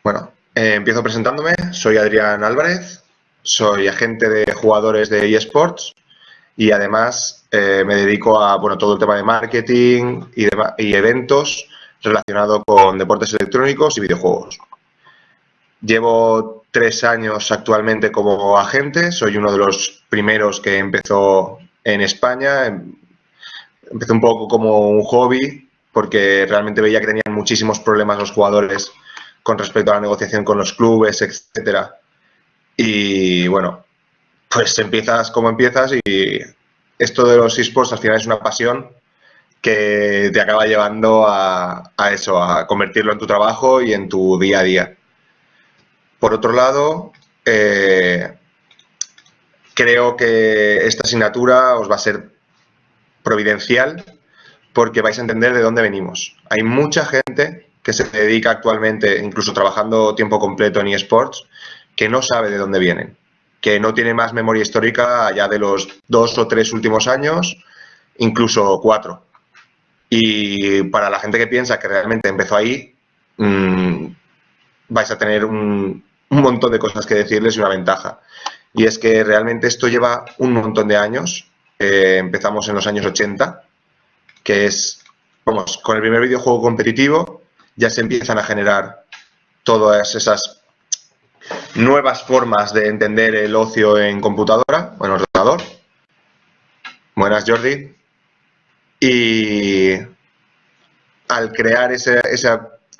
Bueno, empiezo presentándome. Soy Adrián Álvarez, soy agente de jugadores de eSports y además me dedico a todo el tema de marketing y eventos relacionado con deportes electrónicos y videojuegos. Llevo 3 años actualmente como agente, soy uno de los primeros que empezó en España. Empecé un poco como un hobby porque realmente veía que tenían muchísimos problemas los jugadores con respecto a la negociación con los clubes, etcétera. Y bueno, pues empiezas como empiezas y esto de los esports al final es una pasión que te acaba llevando a eso, a convertirlo en tu trabajo y en tu día a día. Por otro lado, creo que esta asignatura os va a ser providencial porque vais a entender de dónde venimos. Hay mucha gente que se dedica actualmente, incluso trabajando tiempo completo en eSports, que no sabe de dónde vienen, que no tiene más memoria histórica allá de los 2 o 3 últimos años, incluso 4. Y para la gente que piensa que realmente empezó ahí, vais a tener un montón de cosas que decirles y una ventaja. Y es que realmente esto lleva un montón de años. Empezamos en los años 80, que es, vamos, con el primer videojuego competitivo ya se empiezan a generar todas esas nuevas formas de entender el ocio en computadora o en ordenador. Buenas, Jordi. Y al crear ese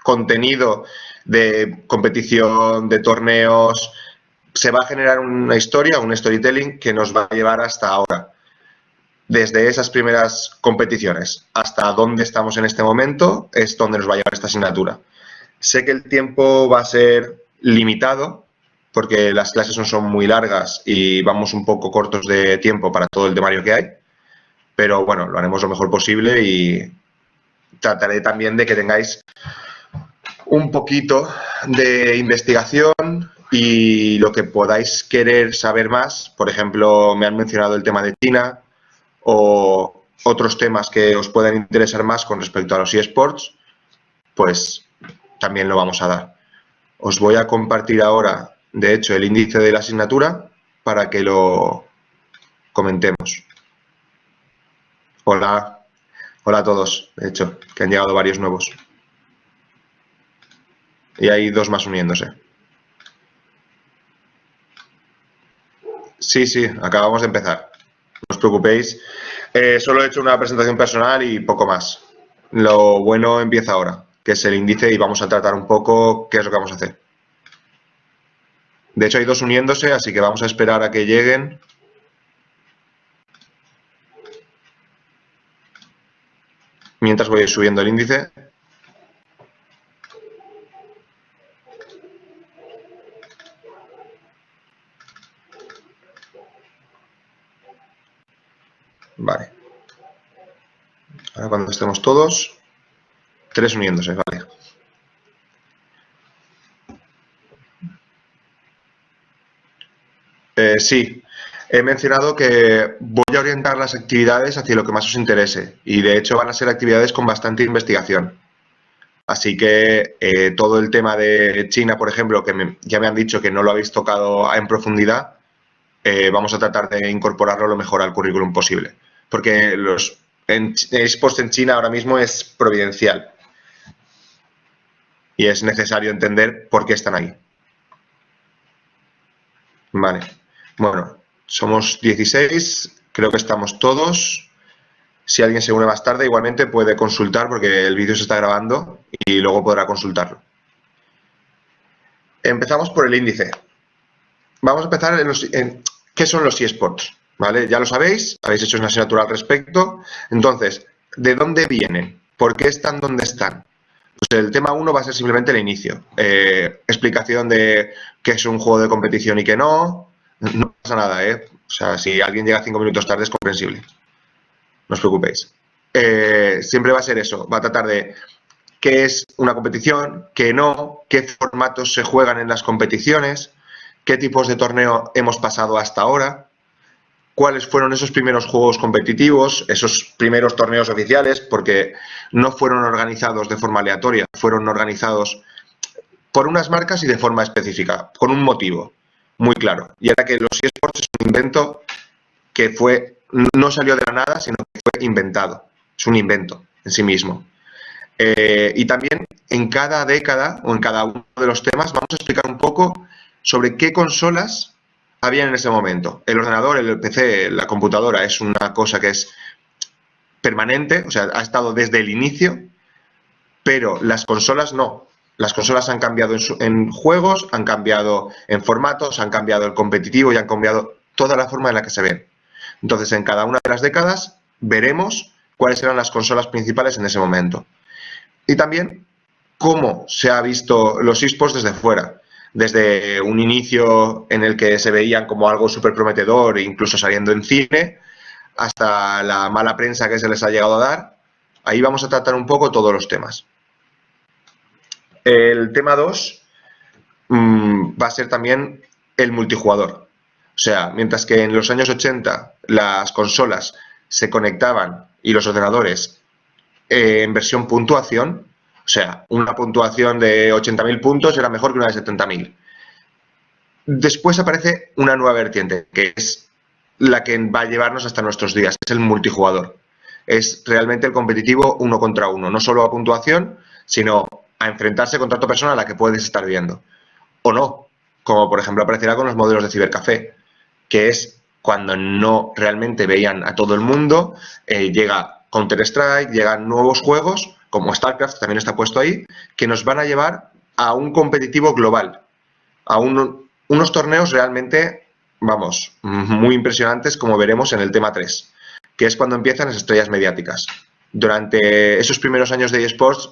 contenido de competición, de torneos, se va a generar una historia, un storytelling que nos va a llevar hasta ahora. Desde esas primeras competiciones hasta donde estamos en este momento es donde nos va a llevar esta asignatura. Sé que el tiempo va a ser limitado porque las clases no son muy largas y vamos un poco cortos de tiempo para todo el temario que hay, pero bueno, lo haremos lo mejor posible y trataré también de que tengáis un poquito de investigación y lo que podáis querer saber más. Por ejemplo, me han mencionado el tema de China o otros temas que os puedan interesar más con respecto a los eSports, pues también lo vamos a dar. Os voy a compartir ahora, de hecho, el índice de la asignatura para que lo comentemos. Hola, hola a todos, de hecho, que han llegado varios nuevos. Y hay 2 más uniéndose. Sí, acabamos de empezar. No os preocupéis. Solo he hecho una presentación personal y poco más. Lo bueno empieza ahora, que es el índice, y vamos a tratar un poco qué es lo que vamos a hacer. De hecho, hay 2 uniéndose, así que vamos a esperar a que lleguen. Mientras voy subiendo el índice. Vale. Ahora cuando estemos todos, 3 uniéndose, vale. Sí, he mencionado que voy a orientar las actividades hacia lo que más os interese y de hecho van a ser actividades con bastante investigación. Así que todo el tema de China, por ejemplo, que ya me han dicho que no lo habéis tocado en profundidad, vamos a tratar de incorporarlo lo mejor al currículum posible. Porque los eSports en China ahora mismo es providencial y es necesario entender por qué están ahí. Vale, bueno, somos 16, creo que estamos todos. Si alguien se une más tarde, igualmente puede consultar porque el vídeo se está grabando y luego podrá consultarlo. Empezamos por el índice. Vamos a empezar en qué son los eSports, ¿vale? Ya lo sabéis, habéis hecho una asignatura al respecto. Entonces, ¿de dónde vienen? ¿Por qué están donde están? Pues el tema 1 va a ser simplemente el inicio. Explicación de qué es un juego de competición y qué no. No pasa nada, ¿eh? O sea, si alguien llega 5 minutos tarde es comprensible. No os preocupéis. Siempre va a ser eso. Va a tratar de qué es una competición, qué no, qué formatos se juegan en las competiciones, qué tipos de torneo hemos pasado hasta ahora, cuáles fueron esos primeros juegos competitivos, esos primeros torneos oficiales, porque no fueron organizados de forma aleatoria, fueron organizados por unas marcas y de forma específica, con un motivo muy claro. Y era que los eSports es un invento que no salió de la nada, sino que fue inventado. Es un invento en sí mismo. Y también en cada década o en cada uno de los temas vamos a explicar un poco sobre qué consolas había en ese momento. El ordenador, el PC, la computadora es una cosa que es permanente, o sea, ha estado desde el inicio, pero las consolas no. Las consolas han cambiado en juegos, han cambiado en formatos, han cambiado el competitivo y han cambiado toda la forma en la que se ven. Entonces, en cada una de las décadas veremos cuáles eran las consolas principales en ese momento. Y también cómo se ha visto los eSports desde fuera. Desde un inicio en el que se veían como algo súper prometedor, incluso saliendo en cine, hasta la mala prensa que se les ha llegado a dar. Ahí vamos a tratar un poco todos los temas. El tema 2 va a ser también el multijugador. O sea, mientras que en los años 80 las consolas se conectaban y los ordenadores en versión puntuación, o sea, una puntuación de 80.000 puntos era mejor que una de 70.000. Después aparece una nueva vertiente, que es la que va a llevarnos hasta nuestros días, que es el multijugador. Es realmente el competitivo uno contra uno, no solo a puntuación, sino a enfrentarse contra otra persona a la que puedes estar viendo. O no, como por ejemplo aparecerá con los modelos de cibercafé, que es cuando no realmente veían a todo el mundo, llega Counter-Strike, llegan nuevos juegos, como StarCraft también está puesto ahí, que nos van a llevar a un competitivo global, a unos torneos realmente, vamos, muy impresionantes, como veremos en el tema 3, que es cuando empiezan las estrellas mediáticas. Durante esos primeros años de eSports,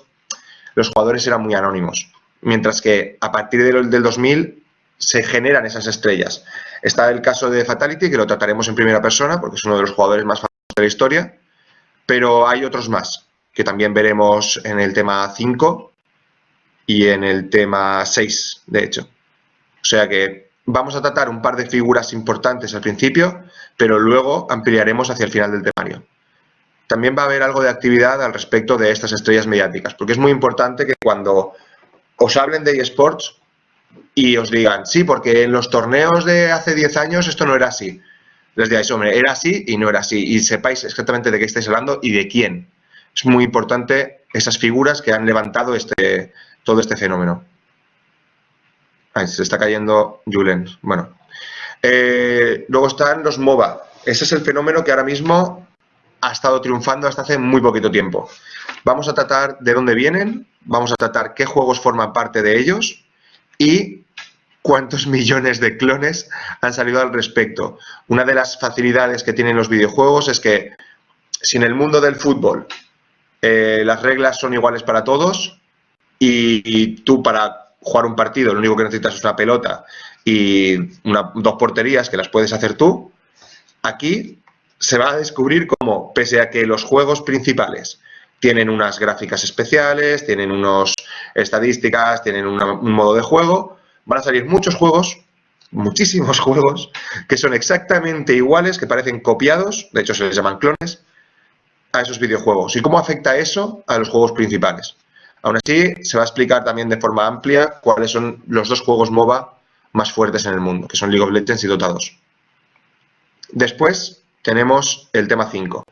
los jugadores eran muy anónimos, mientras que a partir del 2000 se generan esas estrellas. Está el caso de Fatality, que lo trataremos en primera persona, porque es uno de los jugadores más famosos de la historia, pero hay otros más, que también veremos en el tema 5 y en el tema 6, de hecho. O sea que vamos a tratar un par de figuras importantes al principio, pero luego ampliaremos hacia el final del temario. También va a haber algo de actividad al respecto de estas estrellas mediáticas, porque es muy importante que cuando os hablen de eSports y os digan, sí, porque en los torneos de hace 10 años esto no era así. Les digáis, hombre, era así y no era así. Y sepáis exactamente de qué estáis hablando y de quién. Es muy importante esas figuras que han levantado todo este fenómeno. Ay, se está cayendo Julen. Bueno. Luego están los MOBA. Ese es el fenómeno que ahora mismo ha estado triunfando hasta hace muy poquito tiempo. Vamos a tratar de dónde vienen, vamos a tratar qué juegos forman parte de ellos y cuántos millones de clones han salido al respecto. Una de las facilidades que tienen los videojuegos es que si en el mundo del fútbol las reglas son iguales para todos y tú para jugar un partido lo único que necesitas es una pelota y dos porterías que las puedes hacer tú, aquí se va a descubrir cómo, pese a que los juegos principales tienen unas gráficas especiales, tienen unas estadísticas, tienen un modo de juego, van a salir muchos juegos, muchísimos juegos, que son exactamente iguales, que parecen copiados, de hecho se les llaman clones, a esos videojuegos. ¿Y cómo afecta eso a los juegos principales? Aún así, se va a explicar también de forma amplia cuáles son los dos juegos MOBA más fuertes en el mundo, que son League of Legends y Dota 2. Después tenemos el tema 5.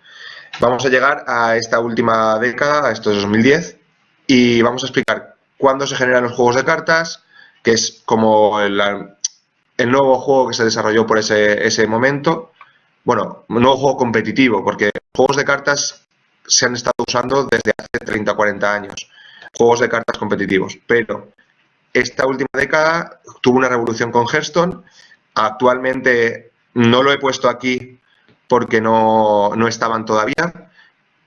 Vamos a llegar a esta última década, a estos 2010, y vamos a explicar cuándo se generan los juegos de cartas, que es como el nuevo juego que se desarrolló por ese momento. Bueno, un nuevo juego competitivo, porque juegos de cartas se han estado usando desde hace 30 o 40 años. Juegos de cartas competitivos, pero esta última década tuvo una revolución con Hearthstone. Actualmente no lo he puesto aquí porque no estaban todavía.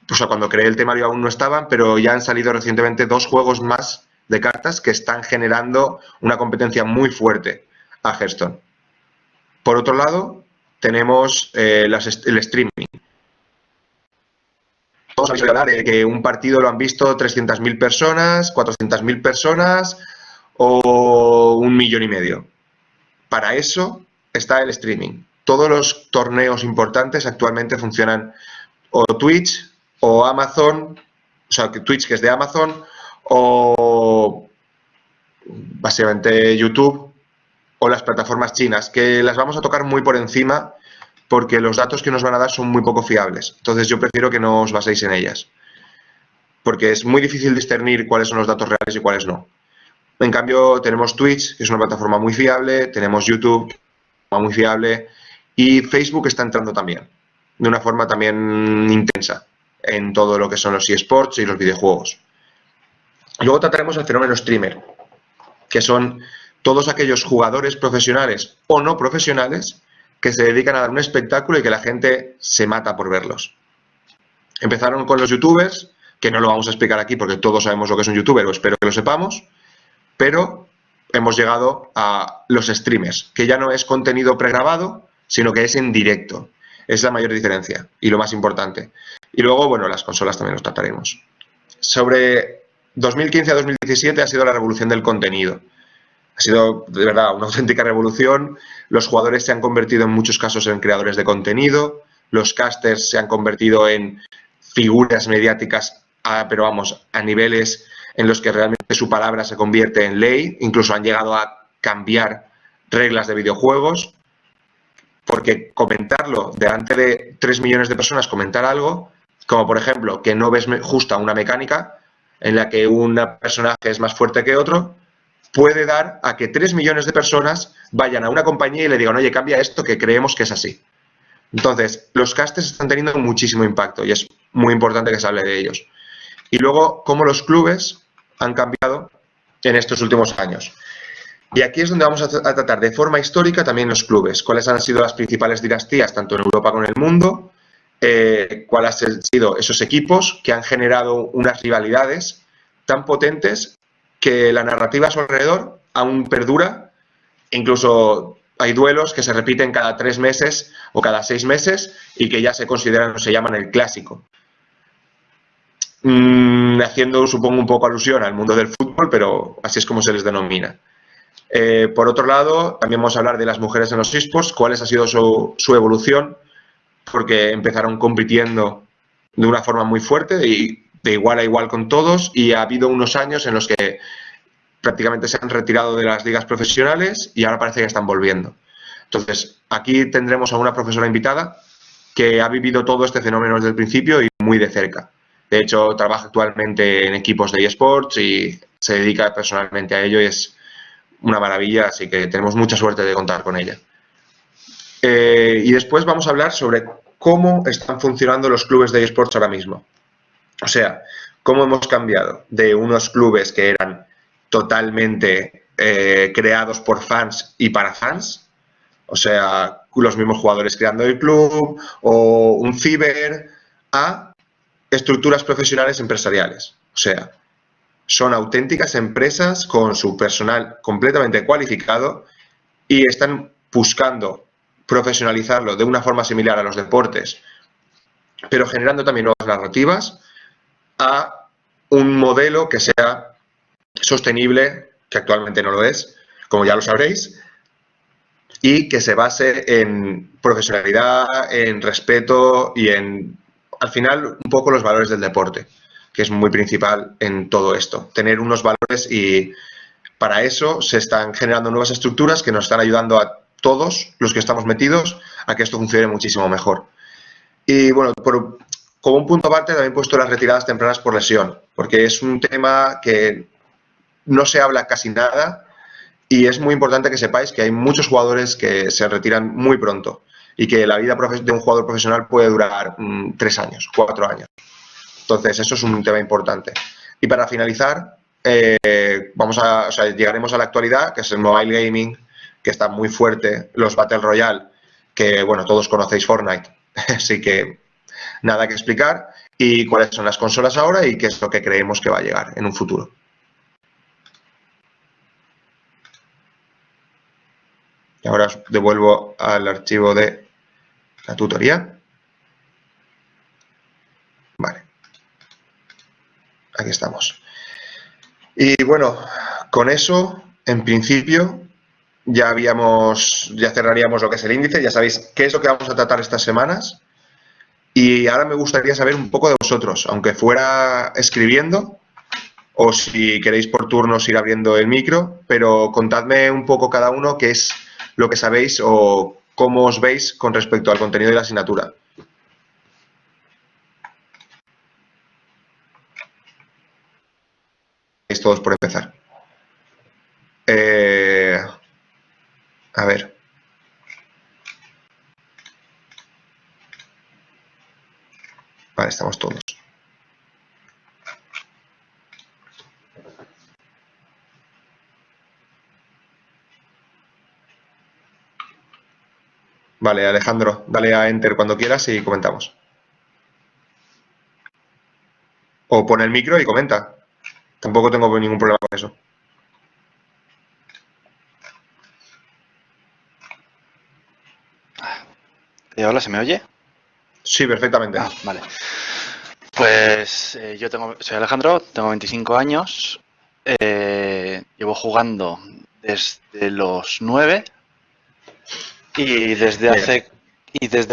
O sea, cuando creé el temario aún no estaban, pero ya han salido recientemente 2 juegos más de cartas que están generando una competencia muy fuerte a Hearthstone. Por otro lado, tenemos el streaming. Todos habéis oído hablar de que un partido lo han visto 300.000 personas, 400.000 personas o 1,5 millones. Para eso está el streaming. Todos los torneos importantes actualmente funcionan o Twitch o Amazon, o sea, Twitch que es de Amazon, o básicamente YouTube o las plataformas chinas, que las vamos a tocar muy por encima porque los datos que nos van a dar son muy poco fiables. Entonces yo prefiero que no os baséis en ellas, porque es muy difícil discernir cuáles son los datos reales y cuáles no. En cambio, tenemos Twitch, que es una plataforma muy fiable, tenemos YouTube, muy fiable, y Facebook está entrando también, de una forma también intensa, en todo lo que son los eSports y los videojuegos. Luego trataremos el fenómeno streamer, que son todos aquellos jugadores profesionales o no profesionales que se dedican a dar un espectáculo y que la gente se mata por verlos. Empezaron con los youtubers, que no lo vamos a explicar aquí porque todos sabemos lo que es un youtuber, o espero que lo sepamos, pero hemos llegado a los streamers, que ya no es contenido pregrabado, sino que es en directo. Es la mayor diferencia y lo más importante. Y luego, bueno, las consolas también los trataremos. Sobre 2015 a 2017 ha sido la revolución del contenido. Ha sido, de verdad, una auténtica revolución. Los jugadores se han convertido en muchos casos en creadores de contenido. Los casters se han convertido en figuras mediáticas, pero vamos, a niveles en los que realmente su palabra se convierte en ley. Incluso han llegado a cambiar reglas de videojuegos, porque comentarlo delante de 3 millones de personas, comentar algo, como por ejemplo que no ves justa una mecánica en la que un personaje es más fuerte que otro, puede dar a que 3 millones de personas vayan a una compañía y le digan, oye, cambia esto que creemos que es así. Entonces, los casters están teniendo muchísimo impacto y es muy importante que se hable de ellos. Y luego, cómo los clubes han cambiado en estos últimos años. Y aquí es donde vamos a tratar de forma histórica también los clubes, cuáles han sido las principales dinastías, tanto en Europa como en el mundo, cuáles han sido esos equipos que han generado unas rivalidades tan potentes que la narrativa a su alrededor aún perdura. Incluso hay duelos que se repiten cada 3 meses o cada 6 meses y que ya se consideran o se llaman el clásico. Haciendo, supongo, un poco alusión al mundo del fútbol, pero así es como se les denomina. Por otro lado, también vamos a hablar de las mujeres en los eSports, cuáles ha sido su evolución, porque empezaron compitiendo de una forma muy fuerte y de igual a igual con todos, y ha habido unos años en los que prácticamente se han retirado de las ligas profesionales y ahora parece que están volviendo. Entonces, aquí tendremos a una profesora invitada que ha vivido todo este fenómeno desde el principio y muy de cerca. De hecho, trabaja actualmente en equipos de eSports y se dedica personalmente a ello y es una maravilla, así que tenemos mucha suerte de contar con ella. Y después vamos a hablar sobre cómo están funcionando los clubes de eSports ahora mismo. O sea, cómo hemos cambiado de unos clubes que eran totalmente creados por fans y para fans, o sea, los mismos jugadores creando el club o un ciber, a estructuras profesionales empresariales. O sea, son auténticas empresas con su personal completamente cualificado y están buscando profesionalizarlo de una forma similar a los deportes, pero generando también nuevas narrativas a un modelo que sea sostenible, que actualmente no lo es, como ya lo sabréis, y que se base en profesionalidad, en respeto y en, al final, un poco los valores del deporte, que es muy principal en todo esto. Tener unos valores, y para eso se están generando nuevas estructuras que nos están ayudando a todos los que estamos metidos a que esto funcione muchísimo mejor. Y bueno, como un punto aparte también he puesto las retiradas tempranas por lesión, porque es un tema que no se habla casi nada y es muy importante que sepáis que hay muchos jugadores que se retiran muy pronto y que la vida de un jugador profesional puede durar 3 años, 4 años. Entonces, eso es un tema importante. Y para finalizar, llegaremos a la actualidad, que es el mobile gaming, que está muy fuerte, los Battle Royale, que, bueno, todos conocéis Fortnite, así que nada que explicar, y cuáles son las consolas ahora y qué es lo que creemos que va a llegar en un futuro. Y ahora os devuelvo al archivo de la tutoría. Vale. Aquí estamos. Y bueno, con eso, en principio, ya cerraríamos lo que es el índice. Ya sabéis qué es lo que vamos a tratar estas semanas. Y ahora me gustaría saber un poco de vosotros, aunque fuera escribiendo o si queréis por turnos ir abriendo el micro, pero contadme un poco cada uno qué es lo que sabéis o cómo os veis con respecto al contenido de la asignatura. Todos por empezar. A ver. Vale, estamos todos. Vale, Alejandro, dale a Enter cuando quieras y comentamos. O pon el micro y comenta. Tampoco tengo ningún problema con eso. Hola, ¿se me oye? Sí, perfectamente. Vale. Pues yo soy Alejandro, tengo 25 años, llevo jugando desde los 9 y desde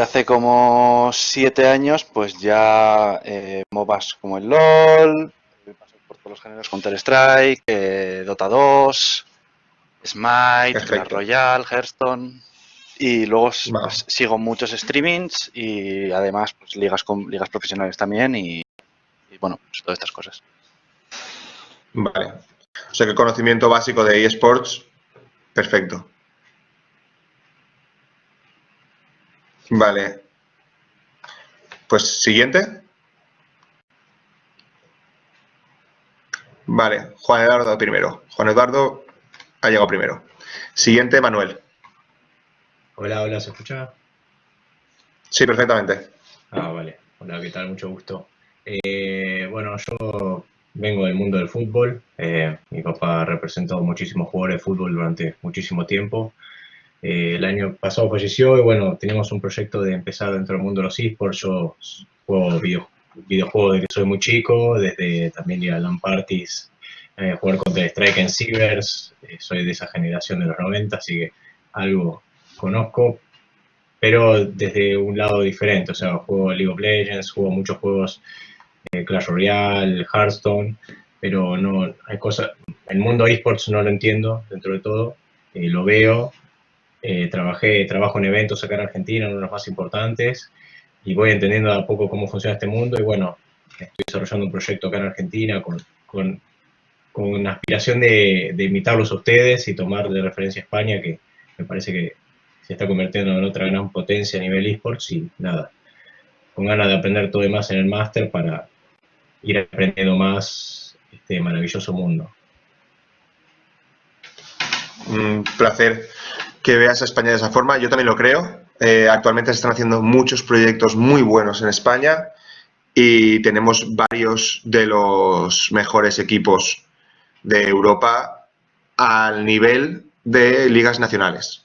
hace como 7 años pues ya MOBAs como el LOL, paso por todos los géneros, Counter-Strike, Dota 2, Smite, Perfecto. Clash Royale, Hearthstone. Y luego Vamos. pues, sigo muchos streamings y además pues, ligas profesionales también y bueno, pues todas estas cosas. Vale. O sea que conocimiento básico de eSports, perfecto. Vale. Pues siguiente. Vale, Juan Eduardo primero. Juan Eduardo ha llegado primero. Siguiente, Manuel. Hola, hola, ¿se escucha? Sí, perfectamente. Vale. Hola, ¿qué tal? Mucho gusto. Bueno, yo vengo del mundo del fútbol. Mi papá representó muchísimos jugadores de fútbol durante muchísimo tiempo. El año pasado falleció y bueno, teníamos un proyecto de empezar dentro del mundo de los esports. Yo juego videojuegos desde que soy muy chico, desde también ir a LAN parties, jugar Counter-Strike en Cibers. Soy de esa generación de los 90, así que algo conozco, pero desde un lado diferente. O sea, juego League of Legends, juego muchos juegos, Clash Royale, Hearthstone, pero no hay cosas. El mundo esports no lo entiendo dentro de todo, lo veo. Trabajo en eventos acá en Argentina, uno de los más importantes, y voy entendiendo de a poco cómo funciona este mundo. Y bueno, estoy desarrollando un proyecto acá en Argentina con la aspiración de invitarlos a ustedes y tomar de referencia a España, que me parece que se está convirtiendo en otra gran potencia a nivel esports. Y nada, con ganas de aprender todo y más en el máster para ir aprendiendo más este maravilloso mundo. Un placer que veas a España de esa forma. Yo también lo creo. Actualmente se están haciendo muchos proyectos muy buenos en España y tenemos varios de los mejores equipos de Europa al nivel de ligas nacionales.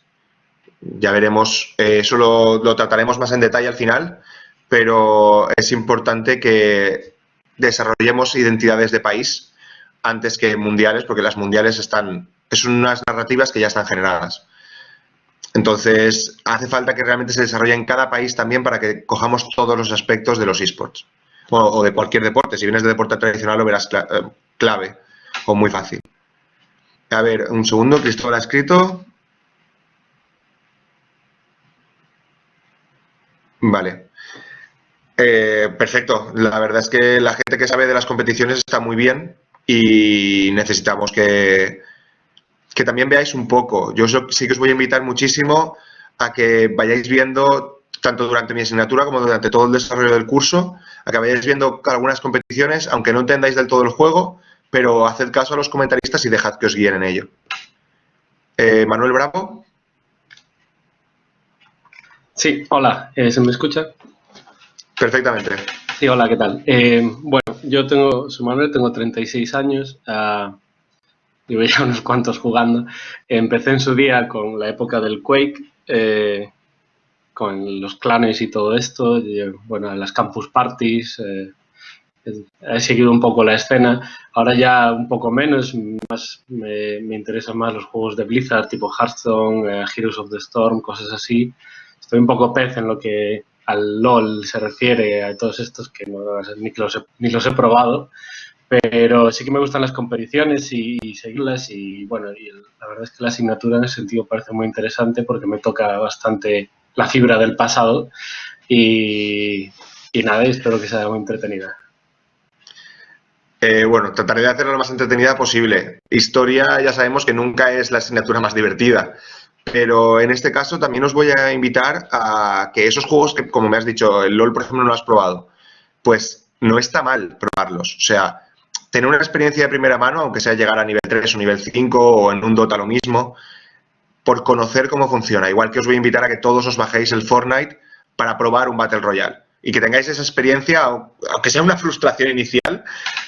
Ya veremos, eso lo trataremos más en detalle al final, pero es importante que desarrollemos identidades de país antes que mundiales, porque las mundiales es unas narrativas que ya están generadas. Entonces, hace falta que realmente se desarrolle en cada país también para que cojamos todos los aspectos de los esports. O de cualquier deporte. Si vienes de deporte tradicional lo verás clave o muy fácil. A ver, un segundo, Cristóbal ha escrito. Vale. Perfecto. La verdad es que la gente que sabe de las competiciones está muy bien y necesitamos que también veáis un poco. Yo sí que os voy a invitar muchísimo a que vayáis viendo, tanto durante mi asignatura como durante todo el desarrollo del curso, a que vayáis viendo algunas competiciones, aunque no entendáis del todo el juego, pero haced caso a los comentaristas y dejad que os guíen en ello. Manuel Bravo. Sí, hola, ¿se me escucha? Perfectamente. Sí, hola, ¿qué tal? Bueno, soy Manuel, tengo 36 años, llevo ya unos cuantos jugando. Empecé en su día con la época del Quake, con los clanes y todo esto, bueno, en las campus parties, he seguido un poco la escena. Ahora ya un poco menos, me interesan más los juegos de Blizzard, tipo Hearthstone, Heroes of the Storm, cosas así. Estoy un poco pez en lo que al LOL se refiere, a todos estos que ni los he probado, pero sí que me gustan las competiciones y seguirlas y bueno, la verdad es que la asignatura en ese sentido parece muy interesante porque me toca bastante la fibra del pasado y nada, espero que sea muy entretenida. Bueno, trataré de hacerlo lo más entretenida posible. Historia ya sabemos que nunca es la asignatura más divertida, pero en este caso también os voy a invitar a que esos juegos que, como me has dicho, el LOL, por ejemplo, no lo has probado, pues no está mal probarlos. O sea, tener una experiencia de primera mano, aunque sea llegar a nivel 3 o nivel 5 o en un Dota lo mismo, por conocer cómo funciona. Igual que os voy a invitar a que todos os bajéis el Fortnite para probar un Battle Royale y que tengáis esa experiencia, aunque sea una frustración inicial,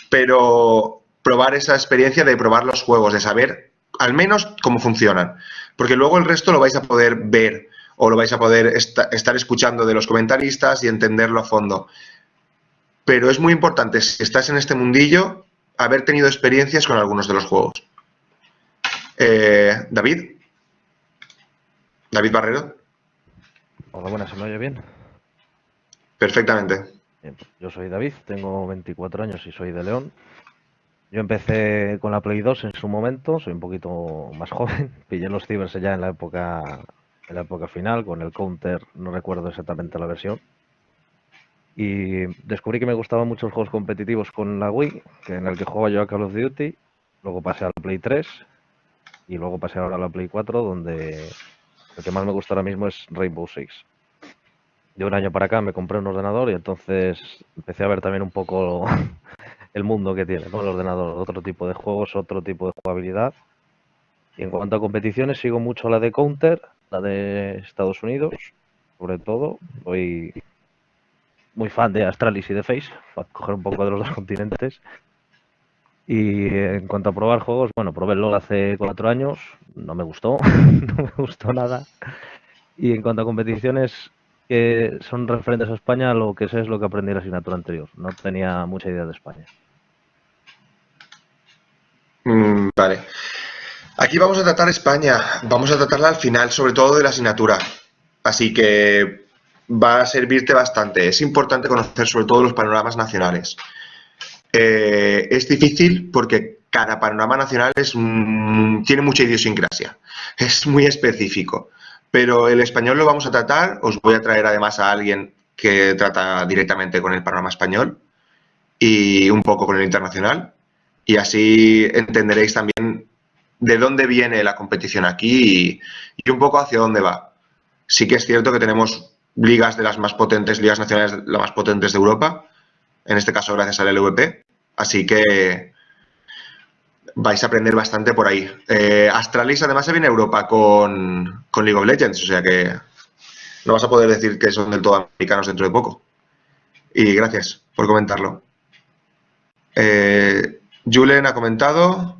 pero probar esa experiencia de probar los juegos, de saber al menos cómo funcionan. Porque luego el resto lo vais a poder ver o lo vais a poder estar escuchando de los comentaristas y entenderlo a fondo. Pero es muy importante, si estás en este mundillo, haber tenido experiencias con algunos de los juegos. David. David Barrero. Hola, buenas, ¿se me oye bien? Perfectamente. Bien, pues yo soy David, tengo 24 años y soy de León. Yo empecé con la Play 2 en su momento, soy un poquito más joven, pillé los cibers ya en la época final, con el Counter, no recuerdo exactamente la versión. Y descubrí que me gustaban mucho los juegos competitivos con la Wii, en el que jugaba yo a Call of Duty, luego pasé a la Play 3 y luego pasé ahora a la Play 4, donde el que más me gusta ahora mismo es Rainbow Six. De un año para acá me compré un ordenador y entonces empecé a ver también un poco el mundo que tiene, ¿no? El ordenador, otro tipo de juegos, otro tipo de jugabilidad. Y en cuanto a competiciones, sigo mucho la de Counter, la de Estados Unidos, sobre todo. Soy muy fan de Astralis y de Face, para coger un poco de los dos continentes. Y en cuanto a probar juegos, bueno, probé el LoL hace 4 años, no me gustó, no me gustó nada. Y en cuanto a competiciones que son referentes a España, lo que sé es lo que aprendí en la asignatura anterior. No tenía mucha idea de España. Vale. Aquí vamos a tratar España, vamos a tratarla al final, sobre todo de la asignatura. Así que va a servirte bastante. Es importante conocer sobre todo los panoramas nacionales. Es difícil porque cada panorama nacional tiene mucha idiosincrasia. Es muy específico. Pero el español lo vamos a tratar. Os voy a traer además a alguien que trata directamente con el panorama español y un poco con el internacional. Y así entenderéis también de dónde viene la competición aquí y un poco hacia dónde va. Sí que es cierto que tenemos ligas de las más potentes, ligas nacionales las más potentes de Europa, en este caso gracias al LVP, así que vais a aprender bastante por ahí. Astralis además se viene a Europa con League of Legends, o sea que no vas a poder decir que son del todo americanos dentro de poco. Y gracias por comentarlo. Julen ha comentado.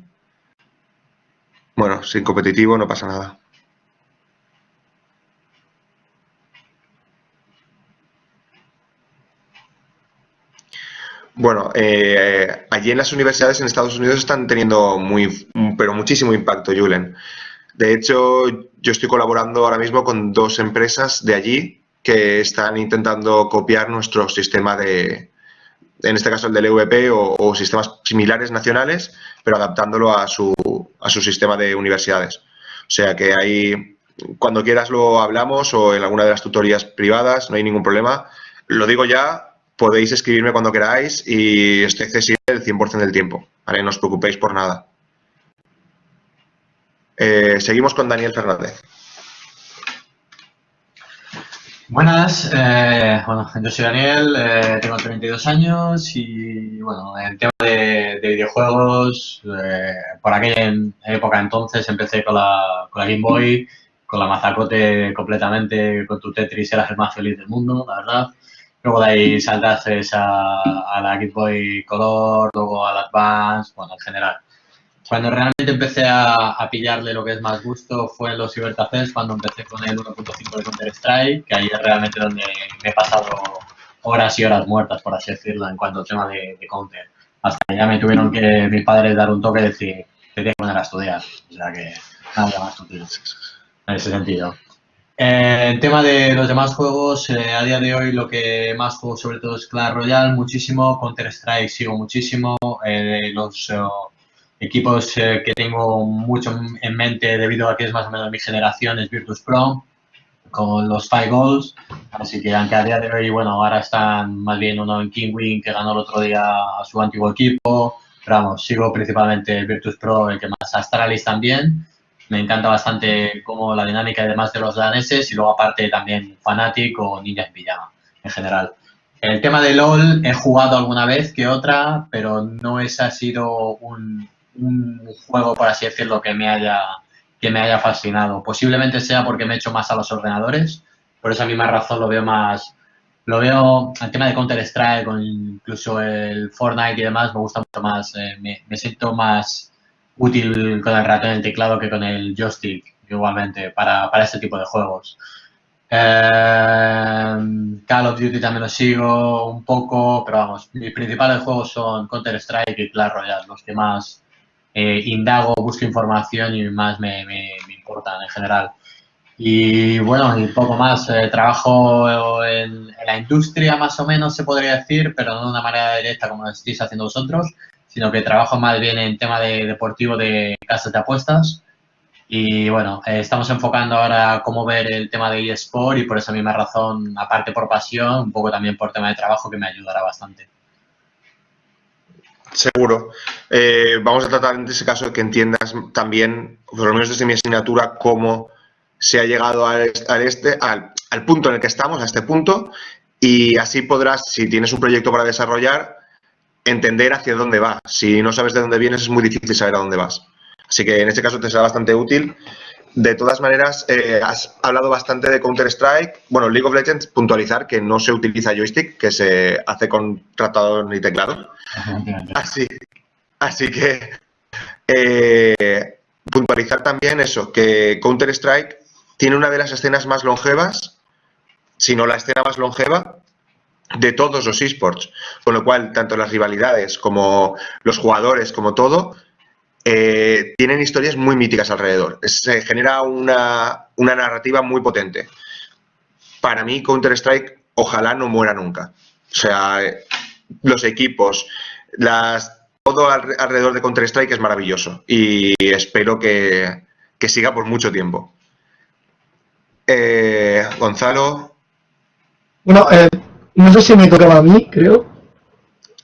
Bueno, sin competitivo no pasa nada. Bueno, allí en las universidades en Estados Unidos están teniendo pero muchísimo impacto, Julen. De hecho, yo estoy colaborando ahora mismo con 2 empresas de allí que están intentando copiar nuestro sistema en este caso el del EVP o sistemas similares nacionales, pero adaptándolo a su sistema de universidades. O sea que ahí, cuando quieras lo hablamos o en alguna de las tutorías privadas, no hay ningún problema. Lo digo ya, podéis escribirme cuando queráis y estoy accesible el 100% del tiempo, ¿vale? No os preocupéis por nada. Seguimos con Daniel Fernández. Buenas, bueno, yo soy Daniel, tengo 32 años y bueno, en tema de videojuegos, por aquella época entonces empecé con la Game Boy, con la mazacote completamente, con tu Tetris eras el más feliz del mundo, la verdad. Luego de ahí saltaste a la Game Boy Color, luego al Advance, bueno, en general. Cuando realmente empecé a pillarle lo que es más gusto fue en los Cybercafés, cuando empecé con el 1.5 de Counter-Strike, que ahí es realmente donde me he pasado horas y horas muertas, por así decirlo, en cuanto al tema de Counter. Hasta que ya me tuvieron que mis padres dar un toque y decir, te tienes que poner a estudiar. O sea que nada más útil en ese sentido. El tema de los demás juegos, a día de hoy lo que más juego sobre todo es Clash Royale, muchísimo, Counter-Strike sigo muchísimo, los equipos que tengo mucho en mente debido a que es más o menos mi generación es Virtus Pro, con los 5 Goals, así que aunque a día de hoy, bueno, ahora están más bien uno en Kingwin que ganó el otro día a su antiguo equipo, pero vamos, sigo principalmente el Virtus Pro, el que más, Astralis también. Me encanta bastante como la dinámica y demás de los daneses y luego aparte también Fnatic o Ninja en Pijama en general. El tema de LoL he jugado alguna vez que otra, pero no es ha sido un juego, por así decirlo, que me haya fascinado. Posiblemente sea porque me he hecho más a los ordenadores, por esa misma razón lo veo el tema de Counter-Strike o incluso el Fortnite y demás, me gusta mucho más, me siento más útil con el ratón y el teclado que con el joystick, igualmente, para este tipo de juegos. Call of Duty también lo sigo un poco, pero vamos, mis principales juegos son Counter-Strike y Clash Royale, los que más indago, busco información y más me importan en general. Y bueno, y poco más. Trabajo en la industria más o menos se podría decir, pero no de una manera directa como lo estáis haciendo vosotros, sino que trabajo más bien en tema de deportivo de casas de apuestas. Y bueno, estamos enfocando ahora cómo ver el tema de eSport y por esa misma razón, aparte por pasión, un poco también por tema de trabajo que me ayudará bastante. Seguro. Vamos a tratar en ese caso que entiendas también, por lo menos desde mi asignatura, cómo se ha llegado al punto en el que estamos, a este punto, y así podrás, si tienes un proyecto para desarrollar, entender hacia dónde va. Si no sabes de dónde vienes, es muy difícil saber a dónde vas. Así que en este caso te será bastante útil. De todas maneras, has hablado bastante de Counter-Strike. Bueno, League of Legends, puntualizar que no se utiliza joystick, que se hace con ratón y teclado. Así que puntualizar también eso, que Counter-Strike tiene una de las escenas más longevas, si no la escena más longeva, de todos los esports. Con lo cual, tanto las rivalidades como los jugadores, como todo, tienen historias muy míticas alrededor. Se genera una narrativa muy potente. Para mí, Counter-Strike, ojalá no muera nunca. O sea, los equipos, todo alrededor de Counter-Strike es maravilloso y espero que siga por mucho tiempo. Gonzalo. Bueno, no sé si me tocaba a mí, creo.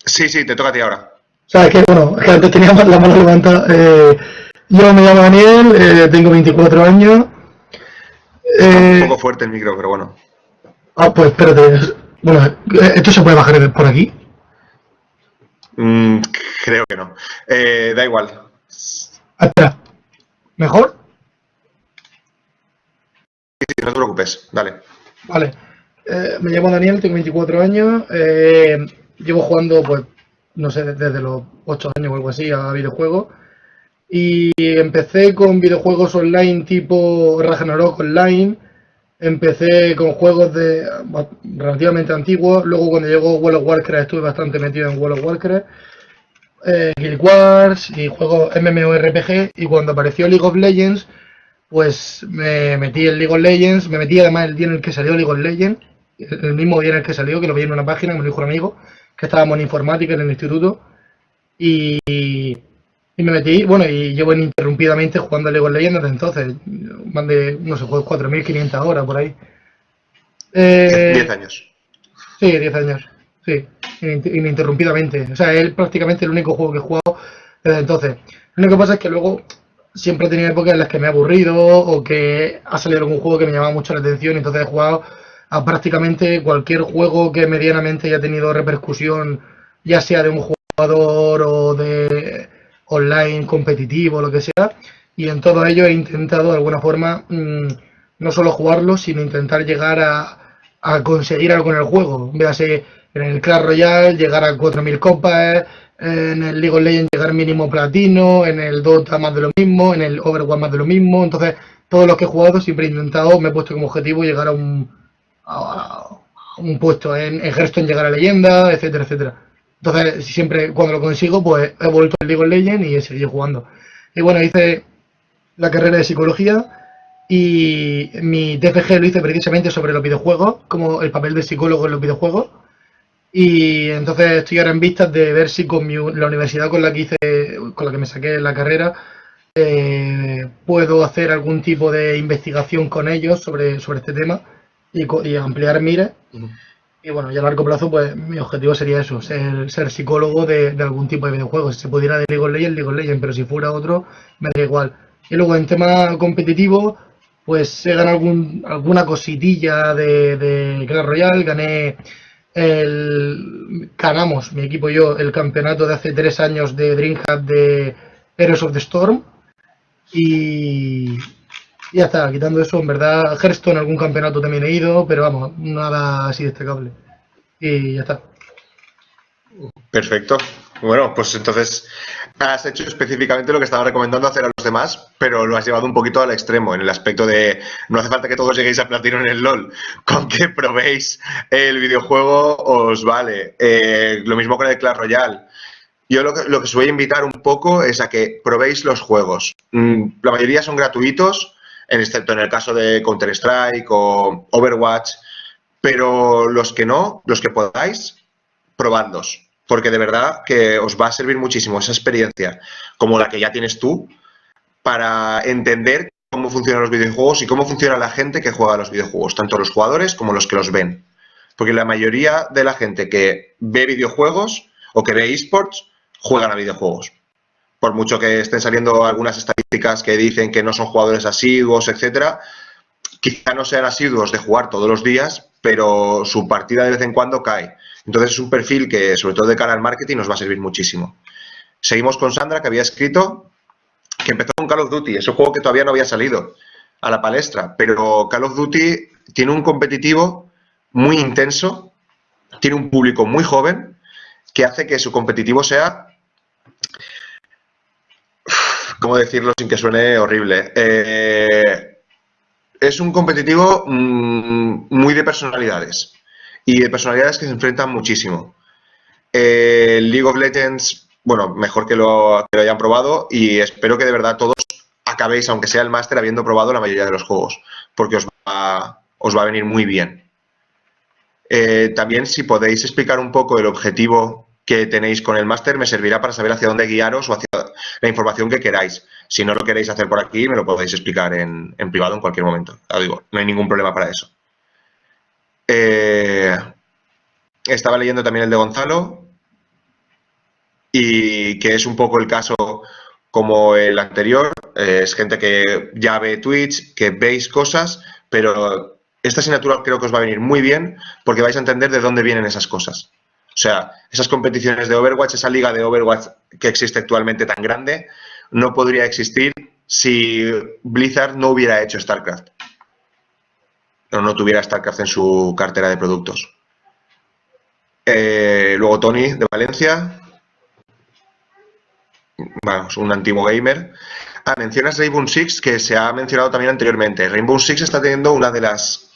Sí, te toca a ti ahora. O sea, es que, bueno, es que antes tenía la mano levantada. Yo me llamo Daniel, tengo 24 años. Un poco fuerte el micro, pero bueno. Pues espérate. Bueno, ¿esto se puede bajar por aquí? Creo que no. Da igual. Espera. ¿Mejor? Sí, no te preocupes, dale. Vale. Me llamo Daniel, tengo 24 años. Llevo jugando, pues, no sé, desde los 8 años o algo así a videojuegos. Y empecé con videojuegos online tipo Ragnarok Online. Empecé con juegos relativamente antiguos. Luego cuando llegó World of Warcraft estuve bastante metido en World of Warcraft. Guild Wars y juegos MMORPG. Y cuando apareció League of Legends, pues me metí en League of Legends. Me metí además el día en el que salió League of Legends. El mismo día en el que salió, que lo vi en una página, me lo dijo un amigo, que estábamos en informática en el instituto. Y me metí, bueno, y llevo ininterrumpidamente jugando a League of Legends desde entonces. Más de, no sé, 4.500 horas por ahí. 10 años. Sí, 10 años. Sí, ininterrumpidamente. O sea, es prácticamente el único juego que he jugado desde entonces. Lo único que pasa es que luego siempre he tenido épocas en las que me he aburrido o que ha salido algún juego que me llamaba mucho la atención y entonces he jugado a prácticamente cualquier juego que medianamente haya tenido repercusión, ya sea de un jugador o de online competitivo, lo que sea, y en todo ello he intentado de alguna forma no solo jugarlo, sino intentar llegar a conseguir algo en el juego. Véase en el Clash Royale llegar a 4.000 copas, en el League of Legends llegar mínimo platino, en el Dota más de lo mismo, en el Overwatch más de lo mismo. Entonces, todos los que he jugado siempre he intentado, me he puesto como objetivo llegar a un puesto en Hearthstone, llegar a leyenda, etcétera, etcétera. Entonces, siempre cuando lo consigo, pues he vuelto al League of Legends y he seguido jugando. Y bueno, hice la carrera de psicología y mi TFG lo hice precisamente sobre los videojuegos, como el papel de psicólogo en los videojuegos. Y entonces estoy ahora en vistas de ver si con la universidad con la que hice, con la que me saqué la carrera, puedo hacer algún tipo de investigación con ellos sobre este tema y ampliar mires. Y bueno, y a largo plazo, pues mi objetivo sería eso, ser psicólogo de algún tipo de videojuego. Si se pudiera de League of Legends, pero si fuera otro, me da igual. Y luego en tema competitivo, pues se gana alguna cositilla de Clash Royale. Ganamos, mi equipo y yo, el campeonato de hace 3 años de DreamHack de Heroes of the Storm. Y ya está, quitando eso, en verdad, Hearthstone algún campeonato también he ido, pero vamos, nada así destacable. Y ya está. Perfecto. Bueno, pues entonces has hecho específicamente lo que estaba recomendando hacer a los demás, pero lo has llevado un poquito al extremo, en el aspecto de no hace falta que todos lleguéis a platino en el LoL, con que probéis el videojuego os vale. Lo mismo con el Clash Royale. Yo lo que os voy a invitar un poco es a que probéis los juegos. La mayoría son gratuitos, excepto en el caso de Counter-Strike o Overwatch, pero los que no, los que podáis, probadlos, porque de verdad que os va a servir muchísimo esa experiencia, como la que ya tienes tú, para entender cómo funcionan los videojuegos y cómo funciona la gente que juega a los videojuegos, tanto los jugadores como los que los ven. Porque la mayoría de la gente que ve videojuegos o que ve esports, juegan a videojuegos. Por mucho que estén saliendo algunas estadísticas que dicen que no son jugadores asiduos, etcétera, quizá no sean asiduos de jugar todos los días, pero su partida de vez en cuando cae. Entonces es un perfil que, sobre todo de cara al marketing, nos va a servir muchísimo. Seguimos con Sandra, que había escrito que empezó con Call of Duty. Es un juego que todavía no había salido a la palestra, pero Call of Duty tiene un competitivo muy intenso, tiene un público muy joven, que hace que su competitivo sea... ¿Cómo decirlo sin que suene horrible? Es un competitivo muy de personalidades y de personalidades que se enfrentan muchísimo. League of Legends, bueno, mejor que lo hayan probado y espero que de verdad todos acabéis, aunque sea el máster, habiendo probado la mayoría de los juegos, porque os va a venir muy bien. También, si podéis explicar un poco el objetivo que tenéis con el máster, me servirá para saber hacia dónde guiaros o hacia la información que queráis. Si no lo queréis hacer por aquí, me lo podéis explicar en privado en cualquier momento. Ya digo, no hay ningún problema para eso. Estaba leyendo también el de Gonzalo y que es un poco el caso como el anterior. Es gente que ya ve Twitch, que veis cosas, pero esta asignatura creo que os va a venir muy bien porque vais a entender de dónde vienen esas cosas. O sea, esas competiciones de Overwatch, esa liga de Overwatch que existe actualmente tan grande, no podría existir si Blizzard no hubiera hecho StarCraft. O no tuviera StarCraft en su cartera de productos. Luego Tony, de Valencia. Bueno, es un antiguo gamer. Mencionas Rainbow Six, que se ha mencionado también anteriormente. Rainbow Six está teniendo una de las...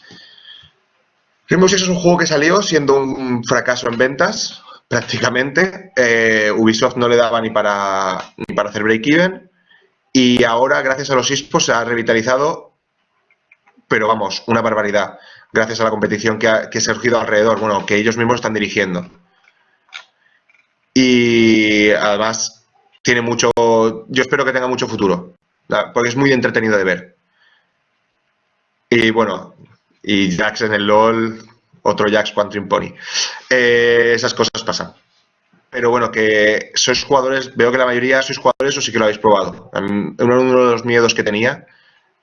Rainbow Six es un juego que salió siendo un fracaso en ventas, prácticamente. Ubisoft no le daba ni para hacer break-even. Y ahora, gracias a los esports, se ha revitalizado, pero vamos, una barbaridad. Gracias a la competición que ha surgido alrededor, bueno, que ellos mismos están dirigiendo. Y además, tiene mucho... Yo espero que tenga mucho futuro, porque es muy entretenido de ver. Y bueno... Y Jax en el LoL, otro Jax Quantum Pony. Esas cosas pasan. Pero bueno, que sois jugadores, veo que la mayoría sois jugadores o sí que lo habéis probado. Uno de los miedos que tenía,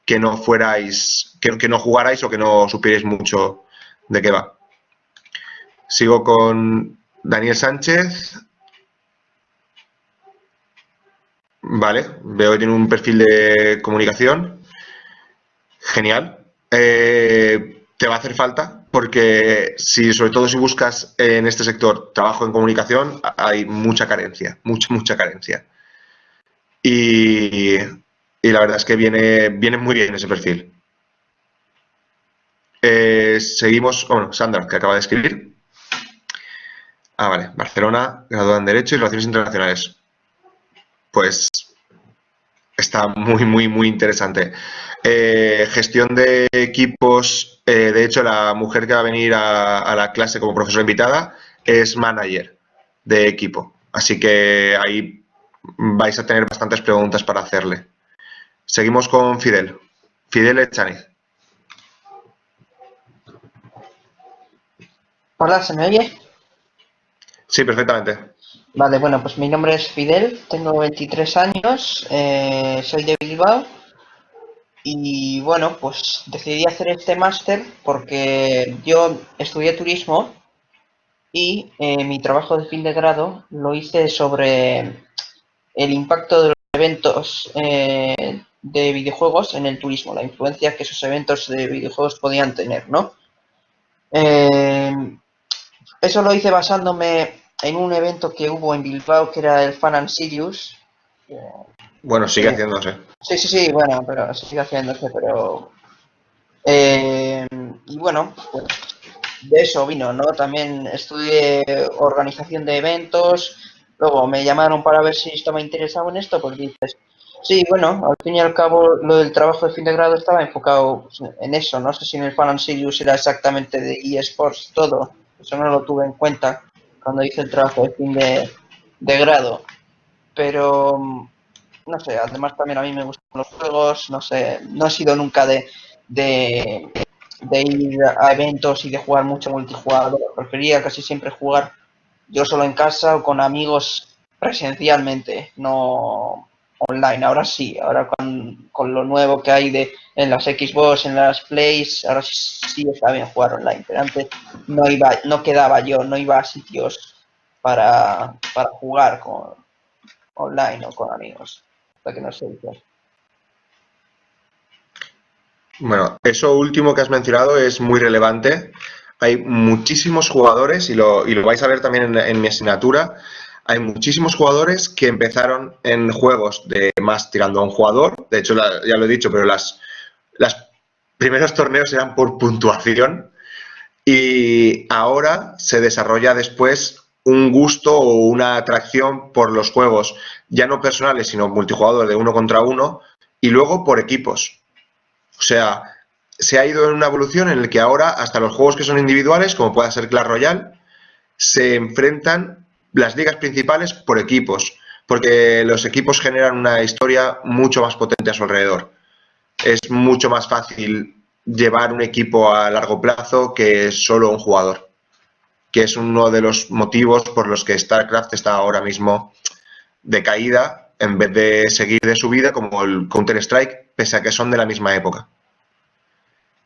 que no fuerais, que no jugarais o que no supierais mucho de qué va. Sigo con Daniel Sánchez. Vale, veo que tiene un perfil de comunicación. Genial. Te va a hacer falta porque sobre todo si buscas en este sector trabajo en comunicación, hay mucha carencia, mucha carencia. Y la verdad es que viene muy bien ese perfil. Seguimos con Sandra, que acaba de escribir. Vale, Barcelona, graduada en Derecho y Relaciones Internacionales. Pues está muy interesante. gestión de equipos. De hecho, la mujer que va a venir a la clase como profesora invitada es manager de equipo. Así que ahí vais a tener bastantes preguntas para hacerle. Seguimos con Fidel. Fidel Echaniz. Hola, ¿se me oye? Sí, perfectamente. Vale, bueno, pues mi nombre es Fidel, tengo 23 años, soy de Bilbao y bueno, pues decidí hacer este máster porque yo estudié turismo y mi trabajo de fin de grado lo hice sobre el impacto de los eventos de videojuegos en el turismo, la influencia que esos eventos de videojuegos podían tener, ¿no? Eh, Eso lo hice basándome en un evento que hubo en Bilbao que era el Fan and Sirius. Bueno, sigue Eh, haciéndose. sí, bueno, pero sigue haciéndose, pero... y bueno, pues de eso vino, ¿no? También estudié organización de eventos, luego me llamaron para ver si estaba interesado en esto, pues dices, sí, bueno, al fin y al cabo lo del trabajo de fin de grado estaba enfocado pues, en eso, no sé si en el Fan and Sirius era exactamente de eSports todo, eso no lo tuve en cuenta cuando hice el trabajo de fin de grado, pero no sé, además también a mí me gustan los juegos, no sé, no he sido nunca de, de ir a eventos y de jugar mucho multijugador, prefería casi siempre jugar yo solo en casa o con amigos presencialmente, no online. Ahora sí, ahora con lo nuevo que hay en las Xbox, en las Plays, ahora sí está bien jugar online, pero antes no quedaba yo, no iba a sitios para jugar online o con amigos, hasta que no se hizo. Bueno, eso último que has mencionado es muy relevante. Hay muchísimos jugadores, y lo vais a ver también en mi asignatura, hay muchísimos jugadores que empezaron en juegos de más tirando a un jugador. De hecho, ya lo he dicho, pero las primeros torneos eran por puntuación y ahora se desarrolla después un gusto o una atracción por los juegos, ya no personales, sino multijugador de uno contra uno, y luego por equipos. O sea, se ha ido en una evolución en la que ahora hasta los juegos que son individuales, como pueda ser Clash Royale, se enfrentan las ligas principales por equipos, porque los equipos generan una historia mucho más potente a su alrededor. Es mucho más fácil llevar un equipo a largo plazo que solo un jugador, que es uno de los motivos por los que StarCraft está ahora mismo de caída en vez de seguir de subida como el Counter-Strike, pese a que son de la misma época.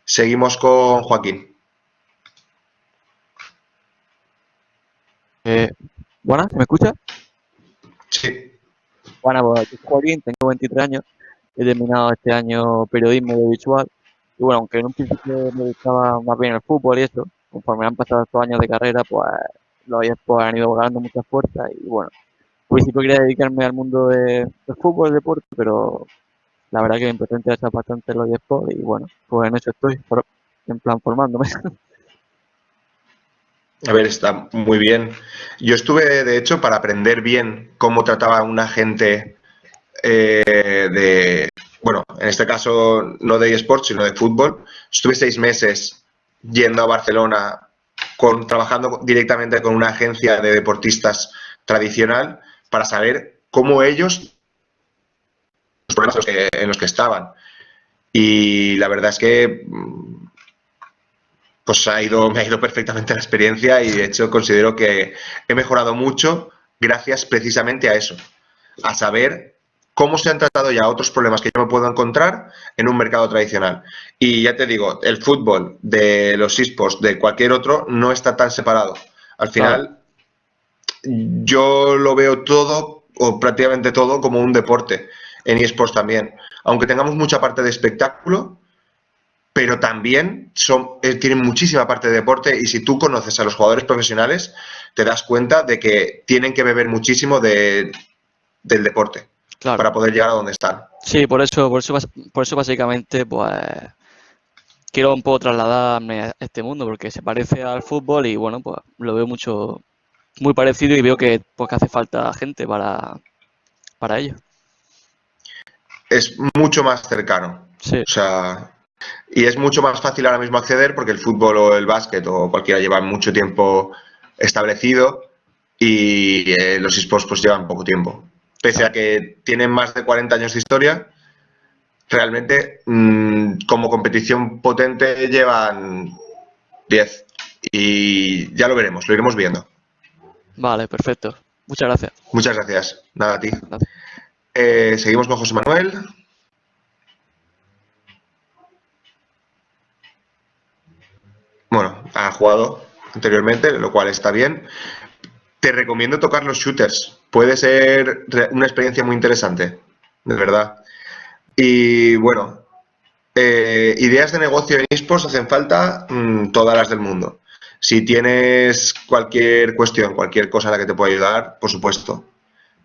Seguimos con Joaquín. Buenas, ¿me escuchas? Sí. Bueno, pues yo soy Joaquín, tengo 23 años, he terminado este año periodismo audiovisual y bueno, aunque en un principio me gustaba más bien el fútbol y eso, conforme han pasado estos años de carrera, pues los eSports han ido ganando mucha fuerza y bueno, al principio quería dedicarme al mundo del fútbol, el deporte, pero la verdad que me empezó a interesar bastante los eSports y bueno, pues en eso estoy, en plan formándome. A ver, está muy bien. Yo estuve, de hecho, para aprender bien cómo trataba un agente bueno, en este caso no de eSports, sino de fútbol. Estuve 6 meses yendo a Barcelona, trabajando directamente con una agencia de deportistas tradicional para saber cómo ellos, los problemas en los que estaban. Y la verdad es que pues me ha ido perfectamente la experiencia y de hecho considero que he mejorado mucho gracias precisamente a eso, a saber cómo se han tratado ya otros problemas que yo me puedo encontrar en un mercado tradicional. Y ya te digo, el fútbol de los eSports, de cualquier otro, no está tan separado. Al final, yo lo veo todo, o prácticamente todo, como un deporte, en eSports también. Aunque tengamos mucha parte de espectáculo, pero también tienen muchísima parte de deporte y si tú conoces a los jugadores profesionales, te das cuenta de que tienen que beber muchísimo del deporte Claro. para poder llegar a donde están. Sí, por eso básicamente, pues quiero un poco trasladarme a este mundo porque se parece al fútbol y bueno, pues lo veo muy parecido y veo que, pues, que hace falta gente para ello. Es mucho más cercano. Sí, O sea, y es mucho más fácil ahora mismo acceder porque el fútbol o el básquet o cualquiera lleva mucho tiempo establecido y los esports pues llevan poco tiempo. Pese a que tienen más de 40 años de historia, realmente como competición potente llevan 10 y ya lo iremos viendo. vale, perfecto. Muchas gracias. Muchas gracias. Nada, a ti. Gracias. Seguimos con José Manuel. Bueno, ha jugado anteriormente, lo cual está bien. Te recomiendo tocar los shooters. Puede ser una experiencia muy interesante, de verdad. Y bueno, ideas de negocio en esports hacen falta todas las del mundo. Si tienes cualquier cuestión, cualquier cosa en la que te pueda ayudar, por supuesto,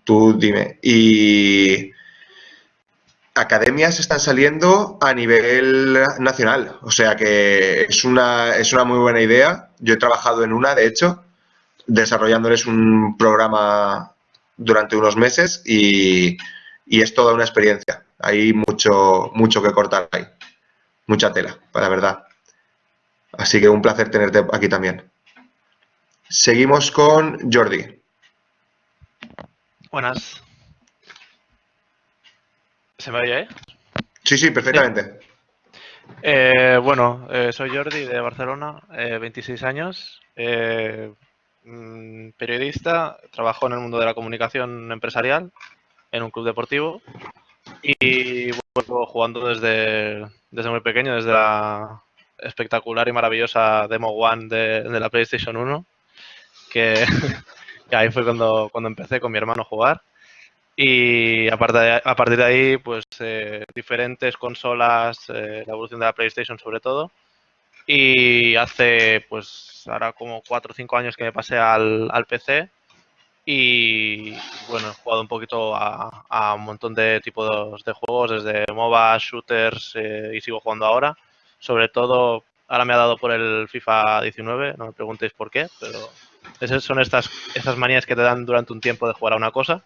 tú dime. Y academias están saliendo a nivel nacional, o sea que es una muy buena idea. Yo he trabajado en una, de hecho, desarrollándoles un programa durante unos meses y es toda una experiencia. Hay mucho que cortar ahí, mucha tela, la verdad. Así que un placer tenerte aquí también. Seguimos con Jordi. Buenas. ¿Se me oye ahí? Sí, perfectamente. Bueno, soy Jordi de Barcelona, 26 años, periodista, trabajo en el mundo de la comunicación empresarial en un club deportivo y vuelvo jugando desde muy pequeño, desde la espectacular y maravillosa Demo One de la PlayStation 1, que ahí fue cuando empecé con mi hermano a jugar. Y a partir de ahí, pues diferentes consolas, la evolución de la PlayStation sobre todo. Y hace, pues ahora como 4 o 5 años que me pasé al PC. Y bueno, he jugado un poquito a un montón de tipos de juegos, desde MOBA, shooters, y sigo jugando ahora. Sobre todo, ahora me ha dado por el FIFA 19, no me preguntéis por qué, pero son estas manías que te dan durante un tiempo de jugar a una cosa.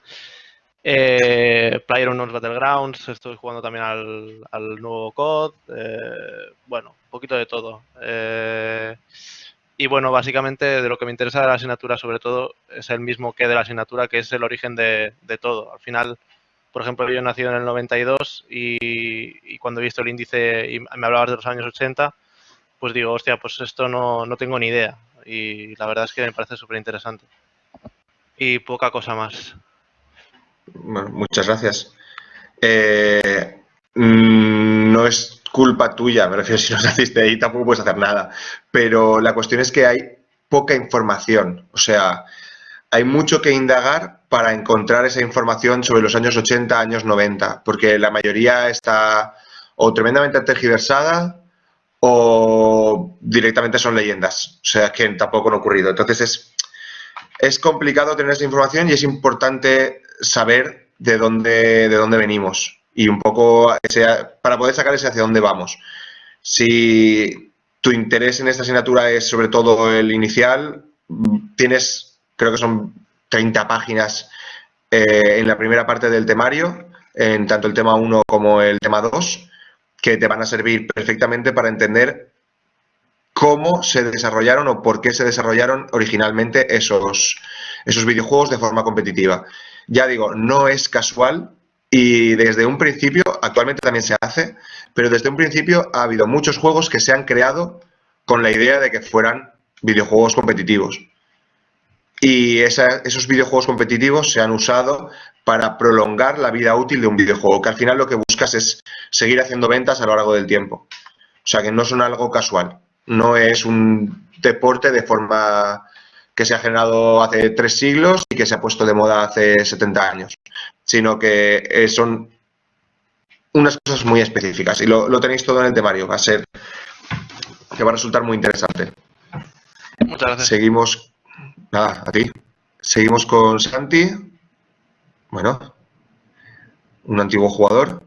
PlayerUnknown's Battlegrounds, estoy jugando también al nuevo COD, bueno, un poquito de todo. Y bueno, básicamente de lo que me interesa de la asignatura sobre todo es el mismo que de la asignatura, que es el origen de todo. Al final, por ejemplo, yo he nacido en el 92 y cuando he visto el índice y me hablabas de los años 80, pues digo, hostia, pues esto no tengo ni idea. Y la verdad es que me parece súper interesante. Y poca cosa más. Bueno, muchas gracias. No es culpa tuya, me refiero, si no naciste ahí tampoco puedes hacer nada, pero la cuestión es que hay poca información, o sea, hay mucho que indagar para encontrar esa información sobre los años 80, años 90, porque la mayoría está o tremendamente tergiversada o directamente son leyendas, o sea, que tampoco han ocurrido. Entonces es complicado tener esa información y es importante saber de dónde venimos y un poco para poder sacar ese hacia dónde vamos. Si tu interés en esta asignatura es sobre todo el inicial, tienes, creo que son 30 páginas en la primera parte del temario, en tanto el tema 1 como el tema 2, que te van a servir perfectamente para entender cómo se desarrollaron o por qué se desarrollaron originalmente esos videojuegos de forma competitiva. Ya digo, no es casual y desde un principio, actualmente también se hace, pero desde un principio ha habido muchos juegos que se han creado con la idea de que fueran videojuegos competitivos. Y esos videojuegos competitivos se han usado para prolongar la vida útil de un videojuego, que al final lo que buscas es seguir haciendo ventas a lo largo del tiempo. O sea, que no son algo casual. No es un deporte de forma que se ha generado hace 3 siglos y que se ha puesto de moda hace 70 años, sino que son unas cosas muy específicas y lo tenéis todo en el temario. Va a resultar muy interesante. Muchas gracias. Seguimos, nada, a ti. Seguimos con Santi. Bueno, un antiguo jugador.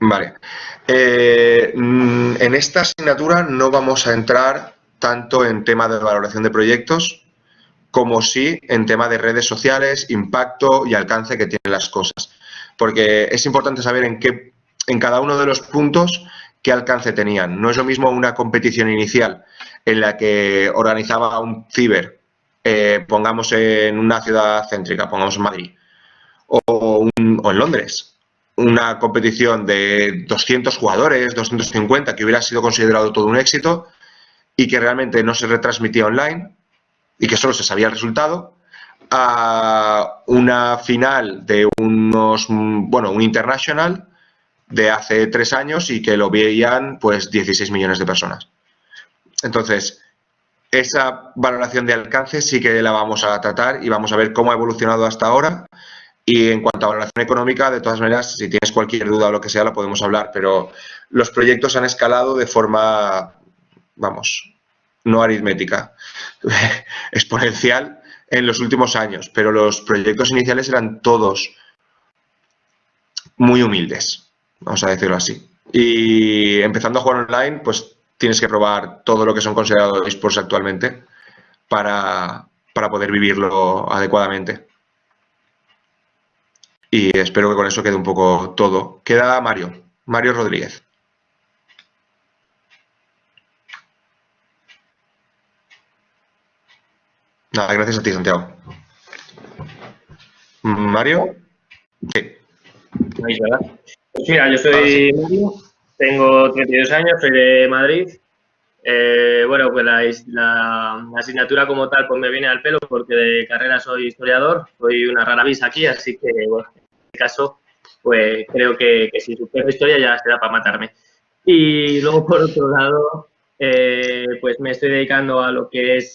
Vale. En esta asignatura no vamos a entrar tanto en tema de valoración de proyectos como sí en tema de redes sociales, impacto y alcance que tienen las cosas. porque es importante saber en cada uno de los puntos qué alcance tenían. No es lo mismo una competición inicial en la que organizaba un ciber, pongamos en una ciudad céntrica, pongamos en Madrid, o en Londres, una competición de 200 jugadores, 250, que hubiera sido considerado todo un éxito y que realmente no se retransmitía online y que solo se sabía el resultado, a una final de un international de hace 3 años y que lo veían pues 16 millones de personas. Entonces, esa valoración de alcance sí que la vamos a tratar y vamos a ver cómo ha evolucionado hasta ahora. Y en cuanto a valoración económica, de todas maneras, si tienes cualquier duda o lo que sea, lo podemos hablar, pero los proyectos han escalado de forma, vamos, no aritmética, exponencial en los últimos años, pero los proyectos iniciales eran todos muy humildes, vamos a decirlo así. Y empezando a jugar online, pues tienes que probar todo lo que son considerados esports actualmente para poder vivirlo adecuadamente. Y espero que con eso quede un poco todo. Queda Mario Rodríguez. Nada, gracias a ti, Santiago. ¿Mario? Sí. Ahí, ¿verdad? Pues mira, yo soy Mario, tengo 32 años, soy de Madrid. Bueno, pues la asignatura como tal pues me viene al pelo porque de carrera soy historiador, soy una rara avis aquí, así que bueno, en este caso pues creo que si supero historia ya será para matarme. Y luego por otro lado pues me estoy dedicando a lo que es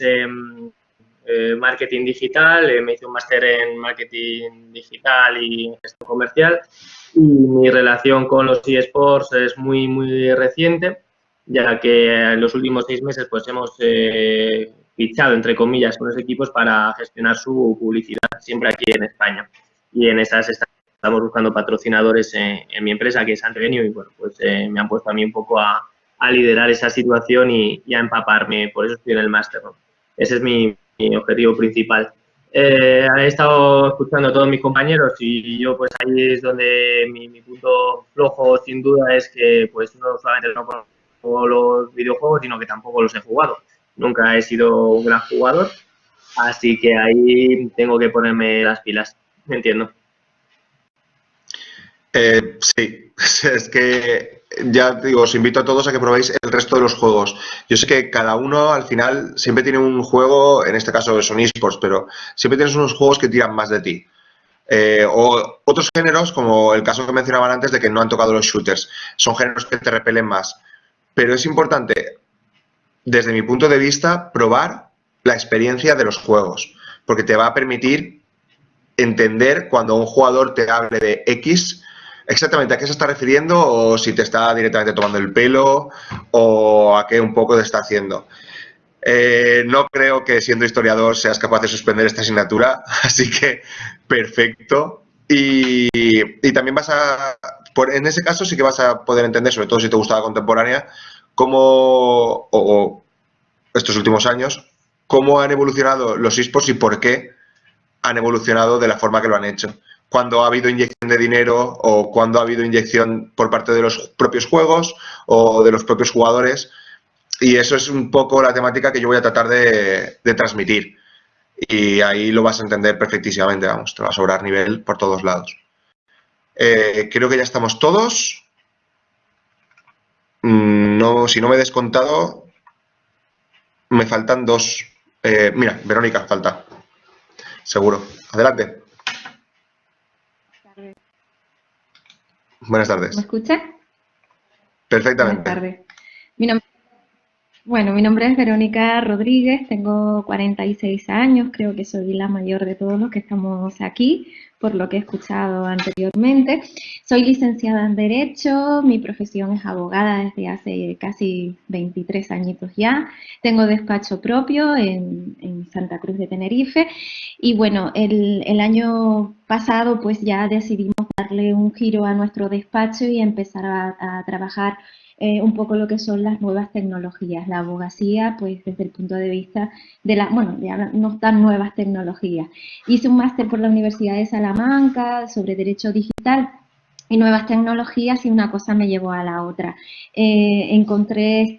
marketing digital, me hice un máster en marketing digital y gestión comercial y mi relación con los eSports es muy reciente, ya que en los últimos 6 meses pues hemos fichado, entre comillas, con los equipos para gestionar su publicidad siempre aquí en España. Y en esas estamos buscando patrocinadores en mi empresa, que es Anrevenue, y bueno, pues me han puesto a mí un poco a liderar esa situación y a empaparme, por eso estoy en el máster, ¿no? Ese es mi objetivo principal. He estado escuchando a todos mis compañeros y yo pues ahí es donde mi punto flojo sin duda es que pues no solamente no conozco los videojuegos, sino que tampoco los he jugado. Nunca he sido un gran jugador, así que ahí tengo que ponerme las pilas, entiendo. Sí, es que ya digo, os invito a todos a que probéis el resto de los juegos. Yo sé que cada uno al final siempre tiene un juego, en este caso son eSports, pero siempre tienes unos juegos que tiran más de ti. O otros géneros, como el caso que mencionaban antes de que no han tocado los shooters, son géneros que te repelen más. Pero es importante, desde mi punto de vista, probar la experiencia de los juegos, porque te va a permitir entender cuando un jugador te hable de X, exactamente a qué se está refiriendo o si te está directamente tomando el pelo o a qué un poco te está haciendo. No creo que siendo historiador seas capaz de suspender esta asignatura, así que perfecto. Y también en ese caso sí que vas a poder entender, sobre todo si te gusta la contemporánea, cómo, o estos últimos años, cómo han evolucionado los eSports y por qué han evolucionado de la forma que lo han hecho. Cuando ha habido inyección de dinero o cuando ha habido inyección por parte de los propios juegos o de los propios jugadores. Y eso es un poco la temática que yo voy a tratar de transmitir. Y ahí lo vas a entender perfectísimamente, vamos, te va a sobrar nivel por todos lados. Creo que ya estamos todos. No, si no me he descontado, me faltan 2. Mira, Verónica, falta. Seguro. Adelante. Buenas tardes. ¿Me escucha? Perfectamente. Buenas tardes. Mi nombre es Verónica Rodríguez, tengo 46 años, creo que soy la mayor de todos los que estamos aquí, por lo que he escuchado anteriormente. Soy licenciada en Derecho, mi profesión es abogada desde hace casi 23 añitos ya. Tengo despacho propio en Santa Cruz de Tenerife y bueno, el año pasado pues ya decidimos darle un giro a nuestro despacho y empezar a trabajar un poco lo que son las nuevas tecnologías. La abogacía, pues desde el punto de vista de bueno, ya no tan nuevas tecnologías. Hice un máster por la Universidad de Salamanca sobre Derecho Digital y nuevas tecnologías, y una cosa me llevó a la otra. Encontré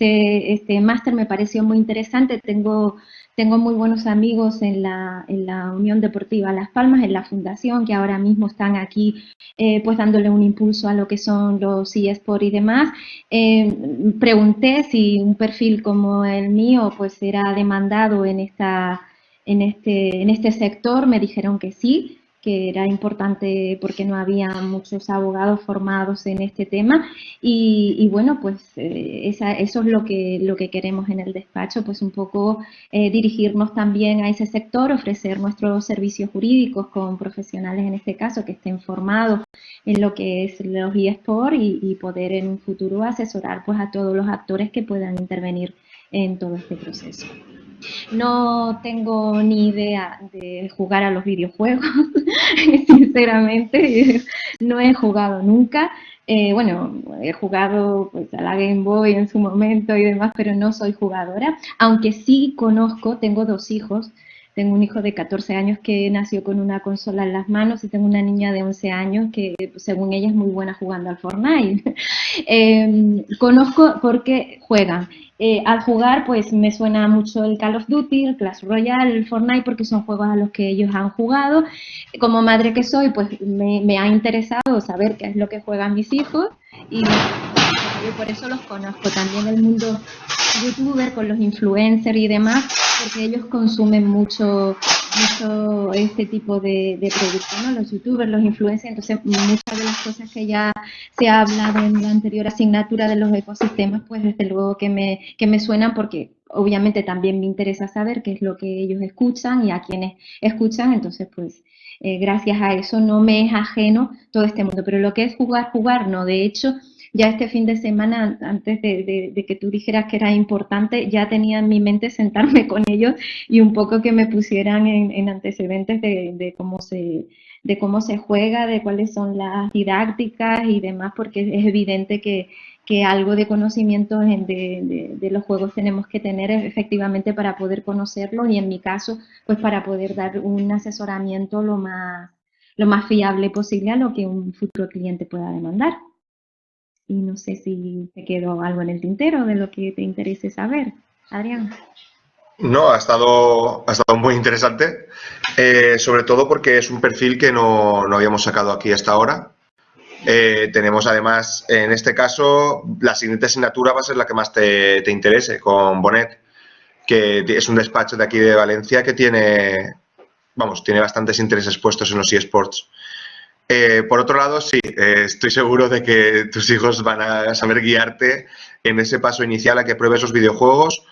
este máster, me pareció muy interesante. Tengo muy buenos amigos en la Unión Deportiva Las Palmas, en la fundación, que ahora mismo están aquí pues dándole un impulso a lo que son los eSports y demás. Pregunté si un perfil como el mío pues era demandado en este sector. Me dijeron que sí, que era importante porque no había muchos abogados formados en este tema, y bueno, pues eso es lo que queremos en el despacho, pues un poco dirigirnos también a ese sector, ofrecer nuestros servicios jurídicos con profesionales, en este caso, que estén formados en lo que es los eSports, y poder en un futuro asesorar pues a todos los actores que puedan intervenir en todo este proceso. No tengo ni idea de jugar a los videojuegos, sinceramente, no he jugado nunca. Bueno, he jugado pues a la Game Boy en su momento y demás, pero no soy jugadora, aunque sí conozco, tengo 2 hijos. Tengo un hijo de 14 años que nació con una consola en las manos, y tengo una niña de 11 años que, según ella, es muy buena jugando al Fortnite. Conozco porque juegan. Al jugar, pues me suena mucho el Call of Duty, el Clash Royale, el Fortnite, porque son juegos a los que ellos han jugado. Como madre que soy, pues me ha interesado saber qué es lo que juegan mis hijos, y por eso los conozco. También el mundo youtuber, con los influencers y demás, porque ellos consumen mucho este tipo de productos, ¿no? Los youtubers, los influencers. Entonces, muchas de las cosas que ya se ha hablado en la anterior asignatura de los ecosistemas, pues desde luego que me suenan, porque obviamente también me interesa saber qué es lo que ellos escuchan y a quienes escuchan. Entonces, pues gracias a eso no me es ajeno todo este mundo. Pero lo que es jugar, no. De hecho, ya este fin de semana, antes de que tú dijeras que era importante, ya tenía en mi mente sentarme con ellos y un poco que me pusieran en antecedentes de cómo se juega, de cuáles son las didácticas y demás, porque es evidente que algo de conocimiento de los juegos tenemos que tener, efectivamente, para poder conocerlos, y en mi caso, pues para poder dar un asesoramiento lo más fiable posible a lo que un futuro cliente pueda demandar. Y no sé si te quedó algo en el tintero de lo que te interese saber, Adrián. No, ha estado muy interesante, sobre todo porque es un perfil que no habíamos sacado aquí hasta ahora. Tenemos además, en este caso, la siguiente asignatura va a ser la que más te interese, con Bonet, que es un despacho de aquí de Valencia que tiene bastantes intereses puestos en los eSports. Por otro lado, sí, estoy seguro de que tus hijos van a saber guiarte en ese paso inicial a que pruebes los videojuegos,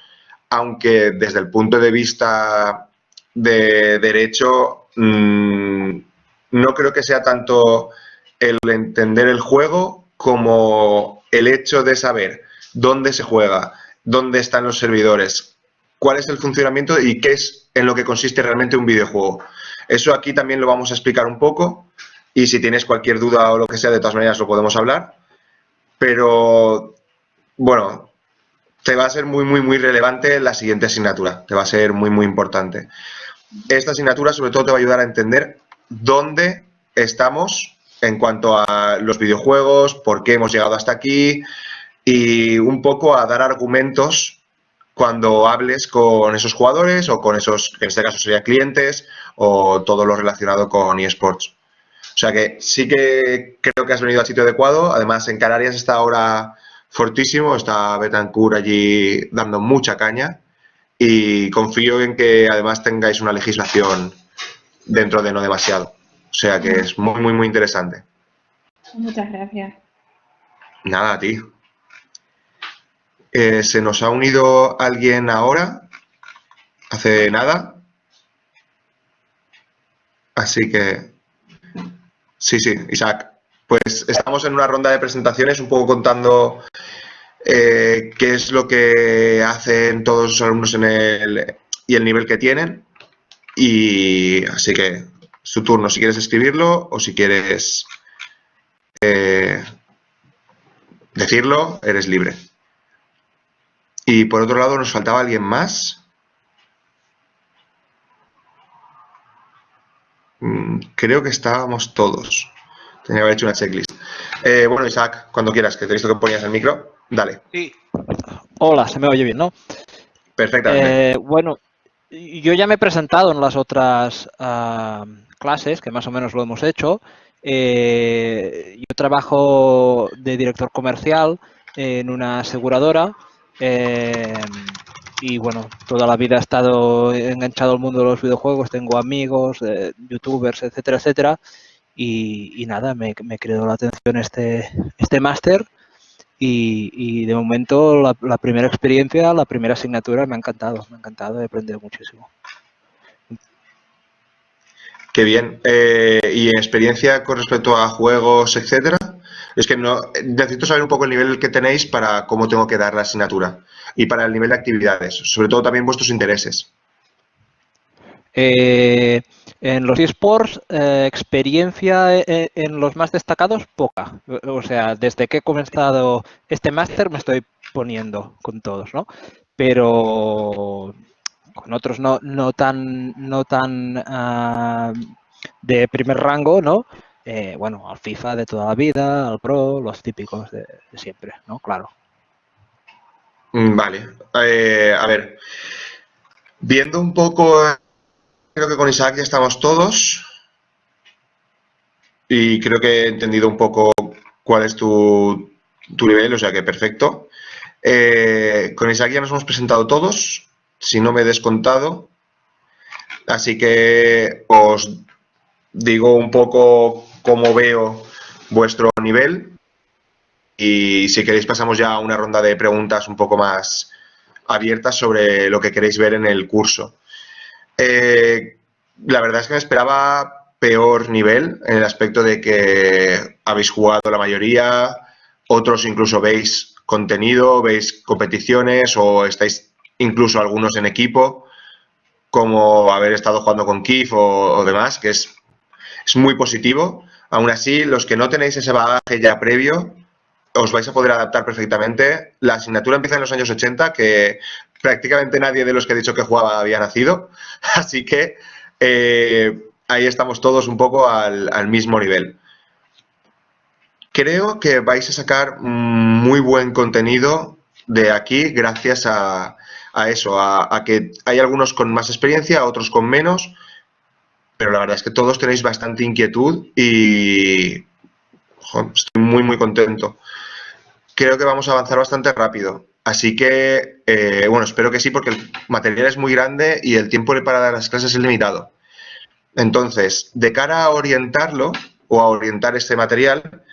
aunque desde el punto de vista de derecho no creo que sea tanto el entender el juego como el hecho de saber dónde se juega, dónde están los servidores, cuál es el funcionamiento y qué es en lo que consiste realmente un videojuego. Eso aquí también lo vamos a explicar un poco, y si tienes cualquier duda o lo que sea, de todas maneras lo podemos hablar. Pero, bueno, te va a ser muy, muy, muy relevante la siguiente asignatura. Te va a ser muy, muy importante. Esta asignatura sobre todo te va a ayudar a entender dónde estamos en cuanto a los videojuegos, por qué hemos llegado hasta aquí, y un poco a dar argumentos cuando hables con esos jugadores o con esos, que en este caso serían clientes, o todo lo relacionado con eSports. O sea que sí que creo que has venido al sitio adecuado. Además, en Canarias está ahora fortísimo, está Betancourt allí dando mucha caña, y confío en que además tengáis una legislación dentro de no demasiado. O sea que es muy, muy, muy interesante. Muchas gracias. Nada, a ti. Se nos ha unido alguien ahora, hace nada. Así que, sí, Isaac. Pues estamos en una ronda de presentaciones, un poco contando qué es lo que hacen todos los alumnos y el nivel que tienen. Y así que es tu turno, si quieres escribirlo o si quieres decirlo, eres libre. Y por otro lado, ¿nos faltaba alguien más? Creo que estábamos todos. Tenía que haber hecho una checklist. Bueno, Isaac, cuando quieras, que te he visto que ponías el micro, dale. Sí. Hola, se me oye bien, ¿no? Perfectamente. Bueno, yo ya me he presentado en las otras clases, que más o menos lo hemos hecho. Yo trabajo de director comercial en una aseguradora y bueno, toda la vida he estado enganchado al mundo de los videojuegos, tengo amigos, youtubers, etcétera, etcétera. Y nada, me he creado la atención este máster y de momento la primera experiencia, la primera asignatura me ha encantado, he aprendido muchísimo. Qué bien. ¿Y experiencia con respecto a juegos, etcétera? Es que no necesito saber un poco el nivel que tenéis para cómo tengo que dar la asignatura y para el nivel de actividades, sobre todo también vuestros intereses. En los eSports, experiencia en los más destacados, poca. O sea, desde que he comenzado este máster me estoy poniendo con todos, ¿no? Pero con otros no tan de primer rango, ¿no? Bueno, al FIFA de toda la vida, al Pro, los típicos de siempre, ¿no? Claro. Vale. A ver, viendo un poco, creo que con Isaac ya estamos todos y creo que he entendido un poco cuál es tu nivel, o sea que perfecto. Con Isaac ya nos hemos presentado todos, si no me he descontado, así que os digo un poco cómo veo vuestro nivel y si queréis pasamos ya a una ronda de preguntas un poco más abiertas sobre lo que queréis ver en el curso. La verdad es que me esperaba peor nivel en el aspecto de que habéis jugado la mayoría, otros incluso veis contenido, veis competiciones o estáis incluso algunos en equipo, como haber estado jugando con Kif o demás, que es muy positivo. Aún así, los que no tenéis ese bagaje ya previo, os vais a poder adaptar perfectamente. La asignatura empieza en los años 80, que prácticamente nadie de los que he dicho que jugaba había nacido, así que ahí estamos todos un poco al mismo nivel. Creo que vais a sacar muy buen contenido de aquí gracias a eso, a que hay algunos con más experiencia, otros con menos, pero la verdad es que todos tenéis bastante inquietud y joder, estoy muy contento. Creo que vamos a avanzar bastante rápido, así que, bueno, espero que sí, porque el material es muy grande y el tiempo para dar las clases es limitado. Entonces, de cara a orientarlo o a orientar este material,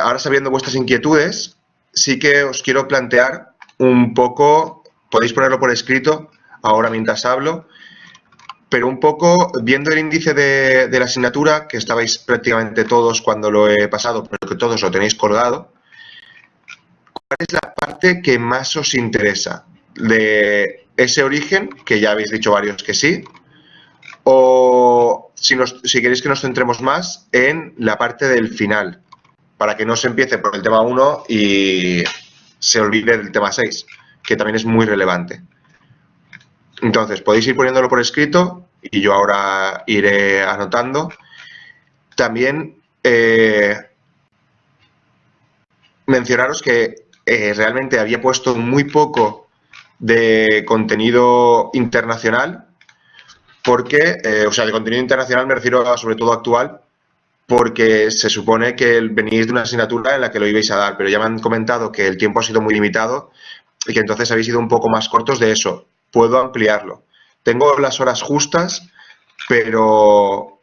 ahora sabiendo vuestras inquietudes, sí que os quiero plantear un poco, podéis ponerlo por escrito ahora mientras hablo, pero un poco viendo el índice de la asignatura, que estabais prácticamente todos cuando lo he pasado, pero que todos lo tenéis colgado, ¿cuál es la parte que más os interesa de ese origen, que ya habéis dicho varios que sí, o si queréis que nos centremos más en la parte del final, para que no se empiece por el tema 1 y se olvide del tema 6, que también es muy relevante? Entonces, podéis ir poniéndolo por escrito y yo ahora iré anotando. También mencionaros que realmente había puesto muy poco de contenido internacional, porque, o sea, de contenido internacional me refiero a sobre todo actual, porque se supone que venís de una asignatura en la que lo ibais a dar, pero ya me han comentado que el tiempo ha sido muy limitado y que entonces habéis sido un poco más cortos de eso. Puedo ampliarlo. Tengo las horas justas, pero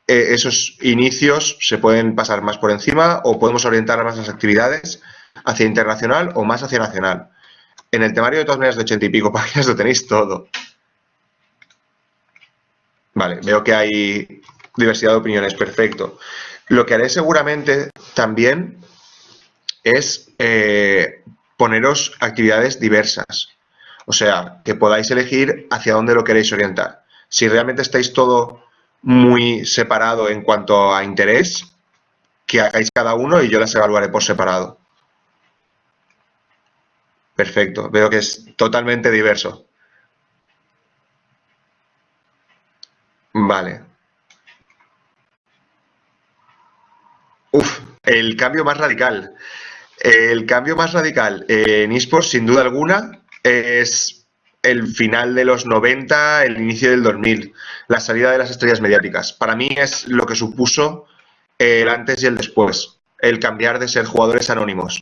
esos inicios se pueden pasar más por encima o podemos orientar más las actividades hacia internacional o más hacia nacional. En el temario de todas maneras de 80 y pico páginas lo tenéis todo. Vale, veo que hay diversidad de opiniones, perfecto. Lo que haré seguramente también es poneros actividades diversas. O sea, que podáis elegir hacia dónde lo queréis orientar. Si realmente estáis todo muy separado en cuanto a interés, que hagáis cada uno y yo las evaluaré por separado. Perfecto, veo que es totalmente diverso. Vale. El cambio más radical. El cambio más radical en eSports, sin duda alguna, es el final de los 90, el inicio del 2000, la salida de las estrellas mediáticas. Para mí es lo que supuso el antes y el después, el cambiar de ser jugadores anónimos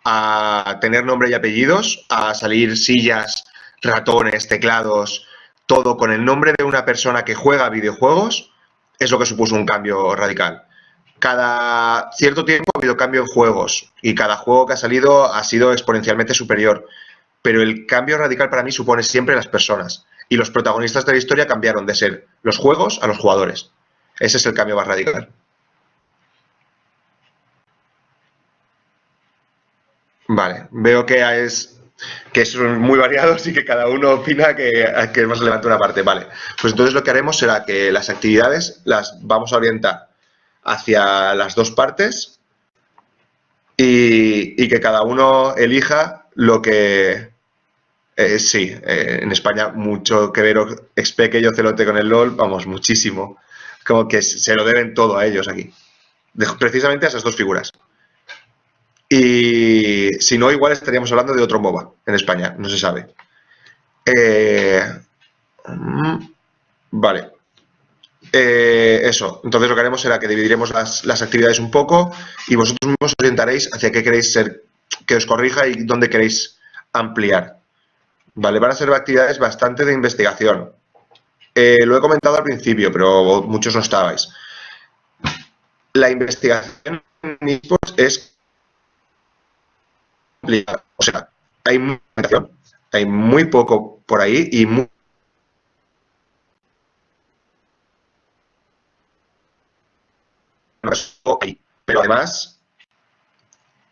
a tener nombre y apellidos, a salir sillas, ratones, teclados, todo con el nombre de una persona que juega videojuegos, es lo que supuso un cambio radical. Cada cierto tiempo ha habido cambio en juegos y cada juego que ha salido ha sido exponencialmente superior. Pero el cambio radical para mí supone siempre las personas. Y los protagonistas de la historia cambiaron de ser los juegos a los jugadores. Ese es el cambio más radical. Vale, veo que son muy variados y que cada uno opina que es más relevante una parte. Vale, pues entonces lo que haremos será que las actividades las vamos a orientar hacia las dos partes y que cada uno elija lo que... sí, en España mucho que ver Expeque y Ocelote con el LOL, vamos, muchísimo. Como que se lo deben todo a ellos aquí. Precisamente a esas dos figuras. Y si no, igual estaríamos hablando de otro MOBA en España, no se sabe. Vale. Eso, entonces lo que haremos será que dividiremos las actividades un poco y vosotros mismos os orientaréis hacia qué queréis que os corrija y dónde queréis ampliar. Vale, van a ser actividades bastante de investigación. Lo he comentado al principio, pero muchos no estabais. La investigación en eSports es complicada. O sea, hay muy poco por ahí y pero además,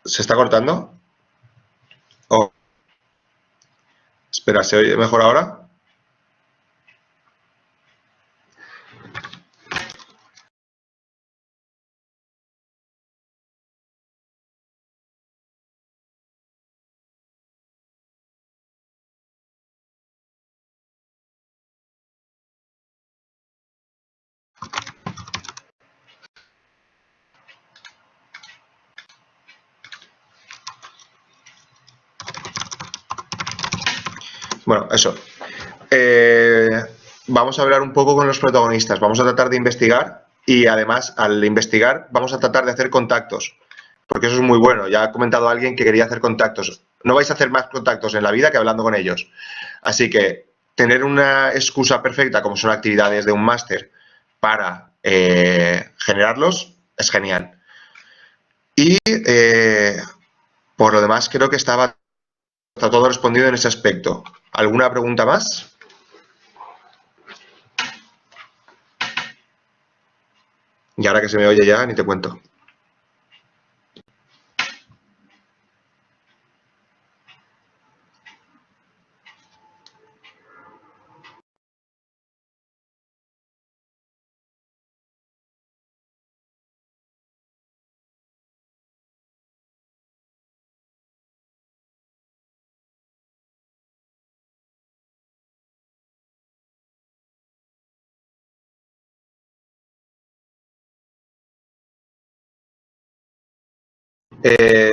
¿se está cortando? Oh. Espera, ¿se oye mejor ahora? Bueno, eso. Vamos a hablar un poco con los protagonistas. Vamos a tratar de investigar y además al investigar vamos a tratar de hacer contactos. Porque eso es muy bueno. Ya ha comentado alguien que quería hacer contactos. No vais a hacer más contactos en la vida que hablando con ellos. Así que tener una excusa perfecta como son actividades de un máster para generarlos es genial. Y por lo demás creo que está todo respondido en ese aspecto. ¿Alguna pregunta más? Y ahora que se me oye ya, ni te cuento.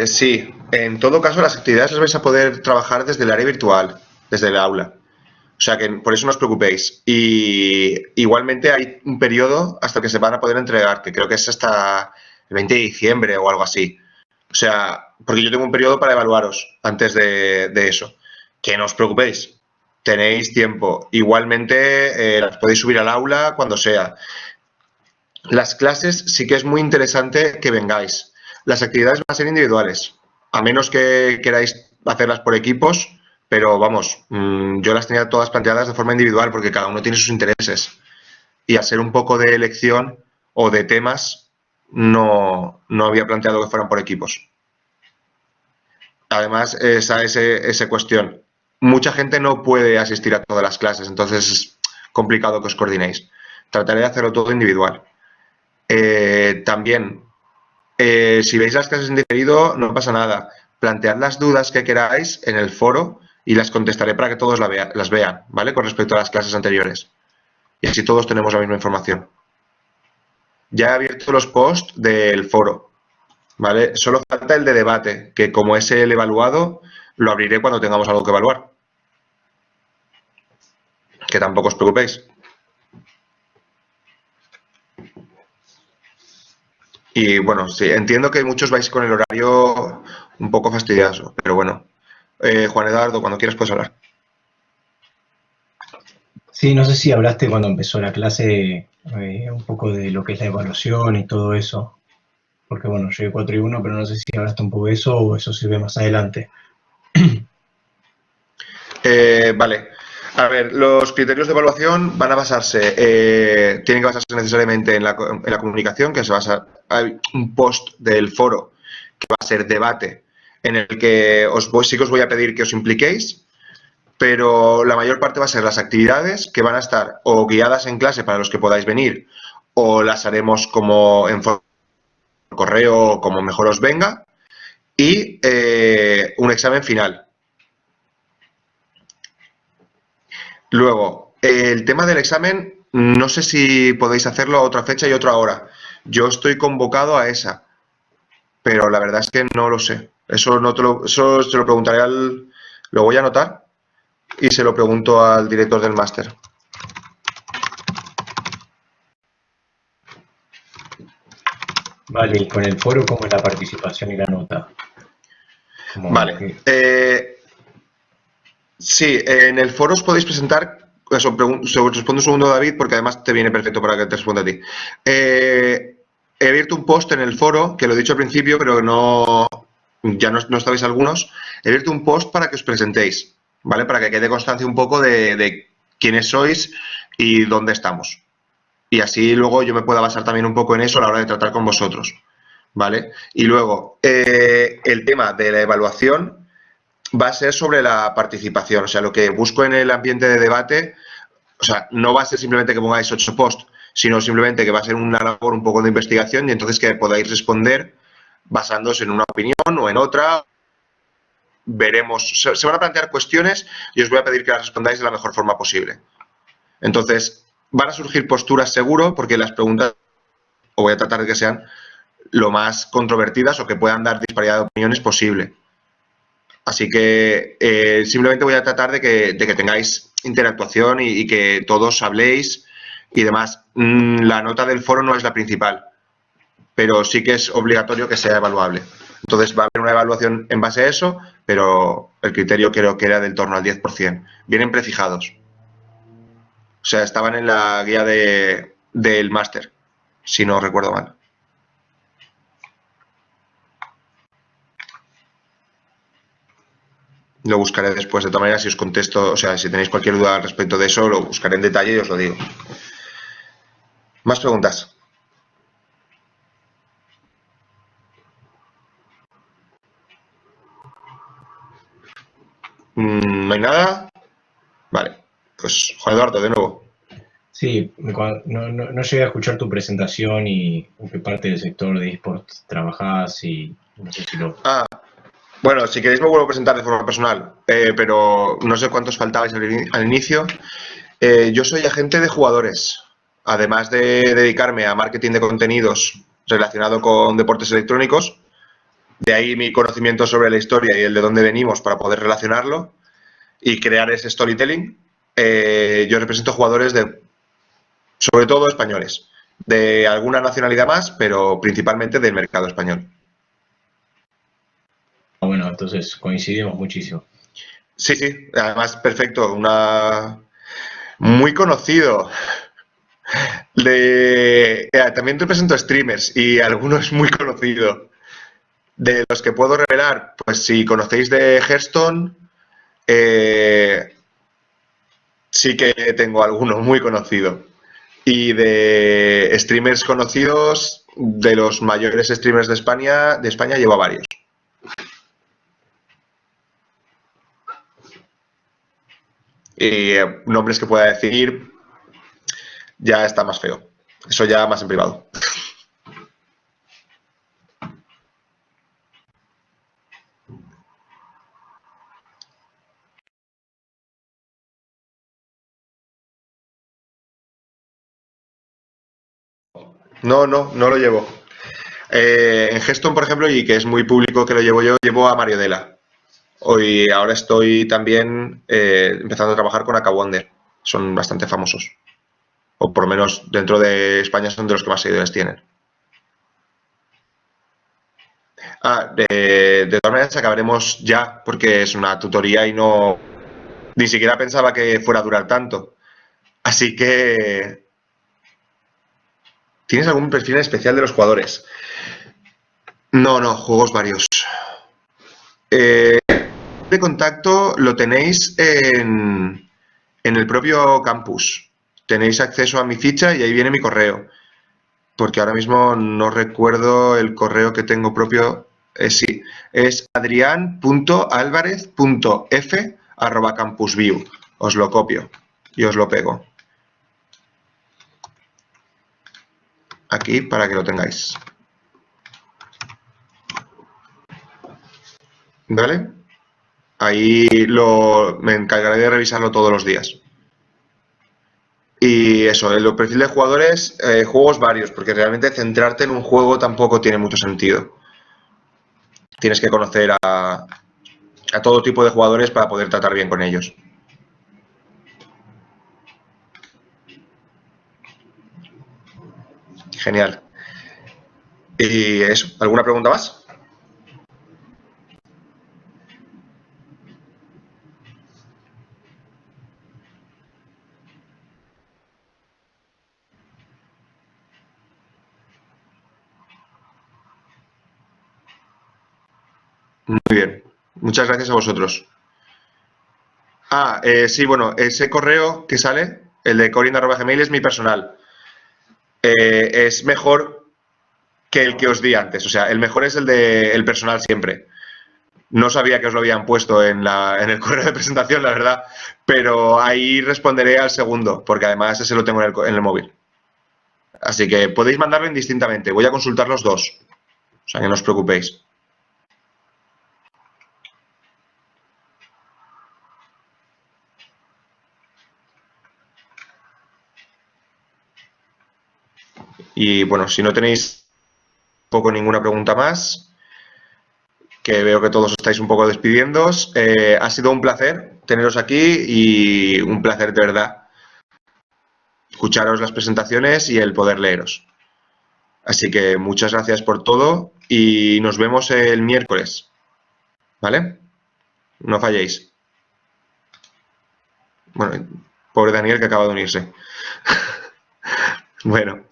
Sí, en todo caso las actividades las vais a poder trabajar desde el área virtual, desde el aula. O sea que por eso no os preocupéis. Y igualmente hay un periodo hasta que se van a poder entregar, que creo que es hasta el 20 de diciembre o algo así. O sea, porque yo tengo un periodo para evaluaros antes de eso. Que no os preocupéis, tenéis tiempo. Igualmente las podéis subir al aula cuando sea. Las clases sí que es muy interesante que vengáis. Las actividades van a ser individuales, a menos que queráis hacerlas por equipos, pero vamos, yo las tenía todas planteadas de forma individual porque cada uno tiene sus intereses. Y al ser un poco de elección o de temas, no había planteado que fueran por equipos. Además, esa cuestión. Mucha gente no puede asistir a todas las clases, entonces es complicado que os coordinéis. Trataré de hacerlo todo individual. También, si veis las clases en diferido, no pasa nada. plantead las dudas que queráis en el foro y las contestaré para que todos las vean, ¿vale? Con respecto a las clases anteriores. Y así todos tenemos la misma información. Ya he abierto los posts del foro, ¿vale? Solo falta el de debate, que como es el evaluado, lo abriré cuando tengamos algo que evaluar. Que tampoco os preocupéis. Y bueno, sí, entiendo que muchos vais con el horario un poco fastidioso, pero bueno. Juan Eduardo, cuando quieras puedes hablar. Sí, no sé si hablaste cuando empezó la clase un poco de lo que es la evaluación y todo eso. Porque bueno, yo llegué 4 y 1, pero no sé si hablaste un poco de eso o eso sirve más adelante. Vale. A ver, los criterios de evaluación van a basarse, tienen que basarse necesariamente en la comunicación, que se basa, hay un post del foro que va a ser debate, en el que sí que os voy a pedir que os impliquéis, pero la mayor parte va a ser las actividades que van a estar o guiadas en clase para los que podáis venir, o las haremos como en correo, como mejor os venga, y un examen final. Luego, el tema del examen, no sé si podéis hacerlo a otra fecha y otra hora. Yo estoy convocado a esa, pero la verdad es que no lo sé. Eso se lo preguntaré lo voy a anotar y se lo pregunto al director del máster. Vale, y con el foro, ¿cómo es la participación y la nota? Vale. Sí, en el foro os podéis presentar. Eso, respondo un segundo, David, porque además te viene perfecto para que te responda a ti. He abierto un post en el foro, que lo he dicho al principio, pero ya no estabais algunos. He abierto un post para que os presentéis, ¿vale? Para que quede constancia un poco de quiénes sois y dónde estamos. Y así luego yo me pueda basar también un poco en eso a la hora de tratar con vosotros, ¿vale? Y luego, el tema de la evaluación va a ser sobre la participación. O sea, lo que busco en el ambiente de debate, o sea, no va a ser simplemente que pongáis 8 posts, sino simplemente que va a ser una labor un poco de investigación y entonces que podáis responder basándose en una opinión o en otra. Veremos, se van a plantear cuestiones y os voy a pedir que las respondáis de la mejor forma posible. Entonces, van a surgir posturas seguro, porque las preguntas, o voy a tratar de que sean lo más controvertidas o que puedan dar disparidad de opiniones posible. Así que simplemente voy a tratar de que tengáis interactuación y que todos habléis y demás. La nota del foro no es la principal, pero sí que es obligatorio que sea evaluable. Entonces va a haber una evaluación en base a eso, pero el criterio creo que era del torno al 10%. Vienen prefijados. O sea, estaban en la guía del máster, si no recuerdo mal. Lo buscaré después, de todas maneras, si os contesto, o sea, si tenéis cualquier duda al respecto de eso, lo buscaré en detalle y os lo digo. ¿Más preguntas? ¿No hay nada? Vale, pues Juan Eduardo, de nuevo. Sí, no llegué a escuchar tu presentación y en qué parte del sector de eSports trabajás y no sé si lo... Bueno, si queréis me vuelvo a presentar de forma personal, pero no sé cuántos faltabais al inicio. Yo soy agente de jugadores, además de dedicarme a marketing de contenidos relacionado con deportes electrónicos. De ahí mi conocimiento sobre la historia y el de dónde venimos para poder relacionarlo y crear ese storytelling. Yo represento jugadores sobre todo españoles, de alguna nacionalidad más, pero principalmente del mercado español. Bueno, entonces coincidimos muchísimo. Sí, además perfecto, muy conocido. También represento streamers y algunos muy conocido. De los que puedo revelar, pues si conocéis de Hearthstone, sí que tengo alguno muy conocido. Y de streamers conocidos, de los mayores streamers de España llevo a varios. Y nombres que pueda decir ya está más feo. Eso ya más en privado. No lo llevo. En Geston, por ejemplo, y que es muy público que lo llevo yo, llevo a Mario Della. Hoy, ahora estoy también empezando a trabajar con Akawonder. Son bastante famosos. O por lo menos dentro de España son de los que más seguidores tienen. De todas maneras acabaremos ya, porque es una tutoría y no... Ni siquiera pensaba que fuera a durar tanto. Así que... ¿Tienes algún perfil especial de los jugadores? No, juegos varios. De contacto lo tenéis en el propio campus. Tenéis acceso a mi ficha y ahí viene mi correo. Porque ahora mismo no recuerdo el correo que tengo propio. Sí, es adrian.alvarez.f@campusview. Os lo copio y os lo pego. Aquí para que lo tengáis. ¿Vale? Ahí me encargaré de revisarlo todos los días. Y eso, el perfil de jugadores, juegos varios, porque realmente centrarte en un juego tampoco tiene mucho sentido. Tienes que conocer a todo tipo de jugadores para poder tratar bien con ellos. Genial. Y eso, ¿alguna pregunta más? Muy bien, muchas gracias a vosotros. Sí, bueno, ese correo que sale, el de corin@gmail, es mi personal. Es mejor que el que os di antes, o sea, el mejor es el personal siempre. No sabía que os lo habían puesto en el correo de presentación, la verdad, pero ahí responderé al segundo, porque además ese lo tengo en el móvil. Así que podéis mandarlo indistintamente, voy a consultar los dos, o sea que no os preocupéis. Y bueno, si no tenéis poco ninguna pregunta más, que veo que todos estáis un poco despidiéndoos, ha sido un placer teneros aquí y un placer de verdad escucharos las presentaciones y el poder leeros. Así que muchas gracias por todo y nos vemos el miércoles, ¿vale? No falléis. Bueno, pobre Daniel que acaba de unirse. Bueno.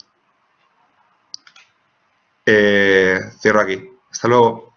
Cierro aquí. Hasta luego.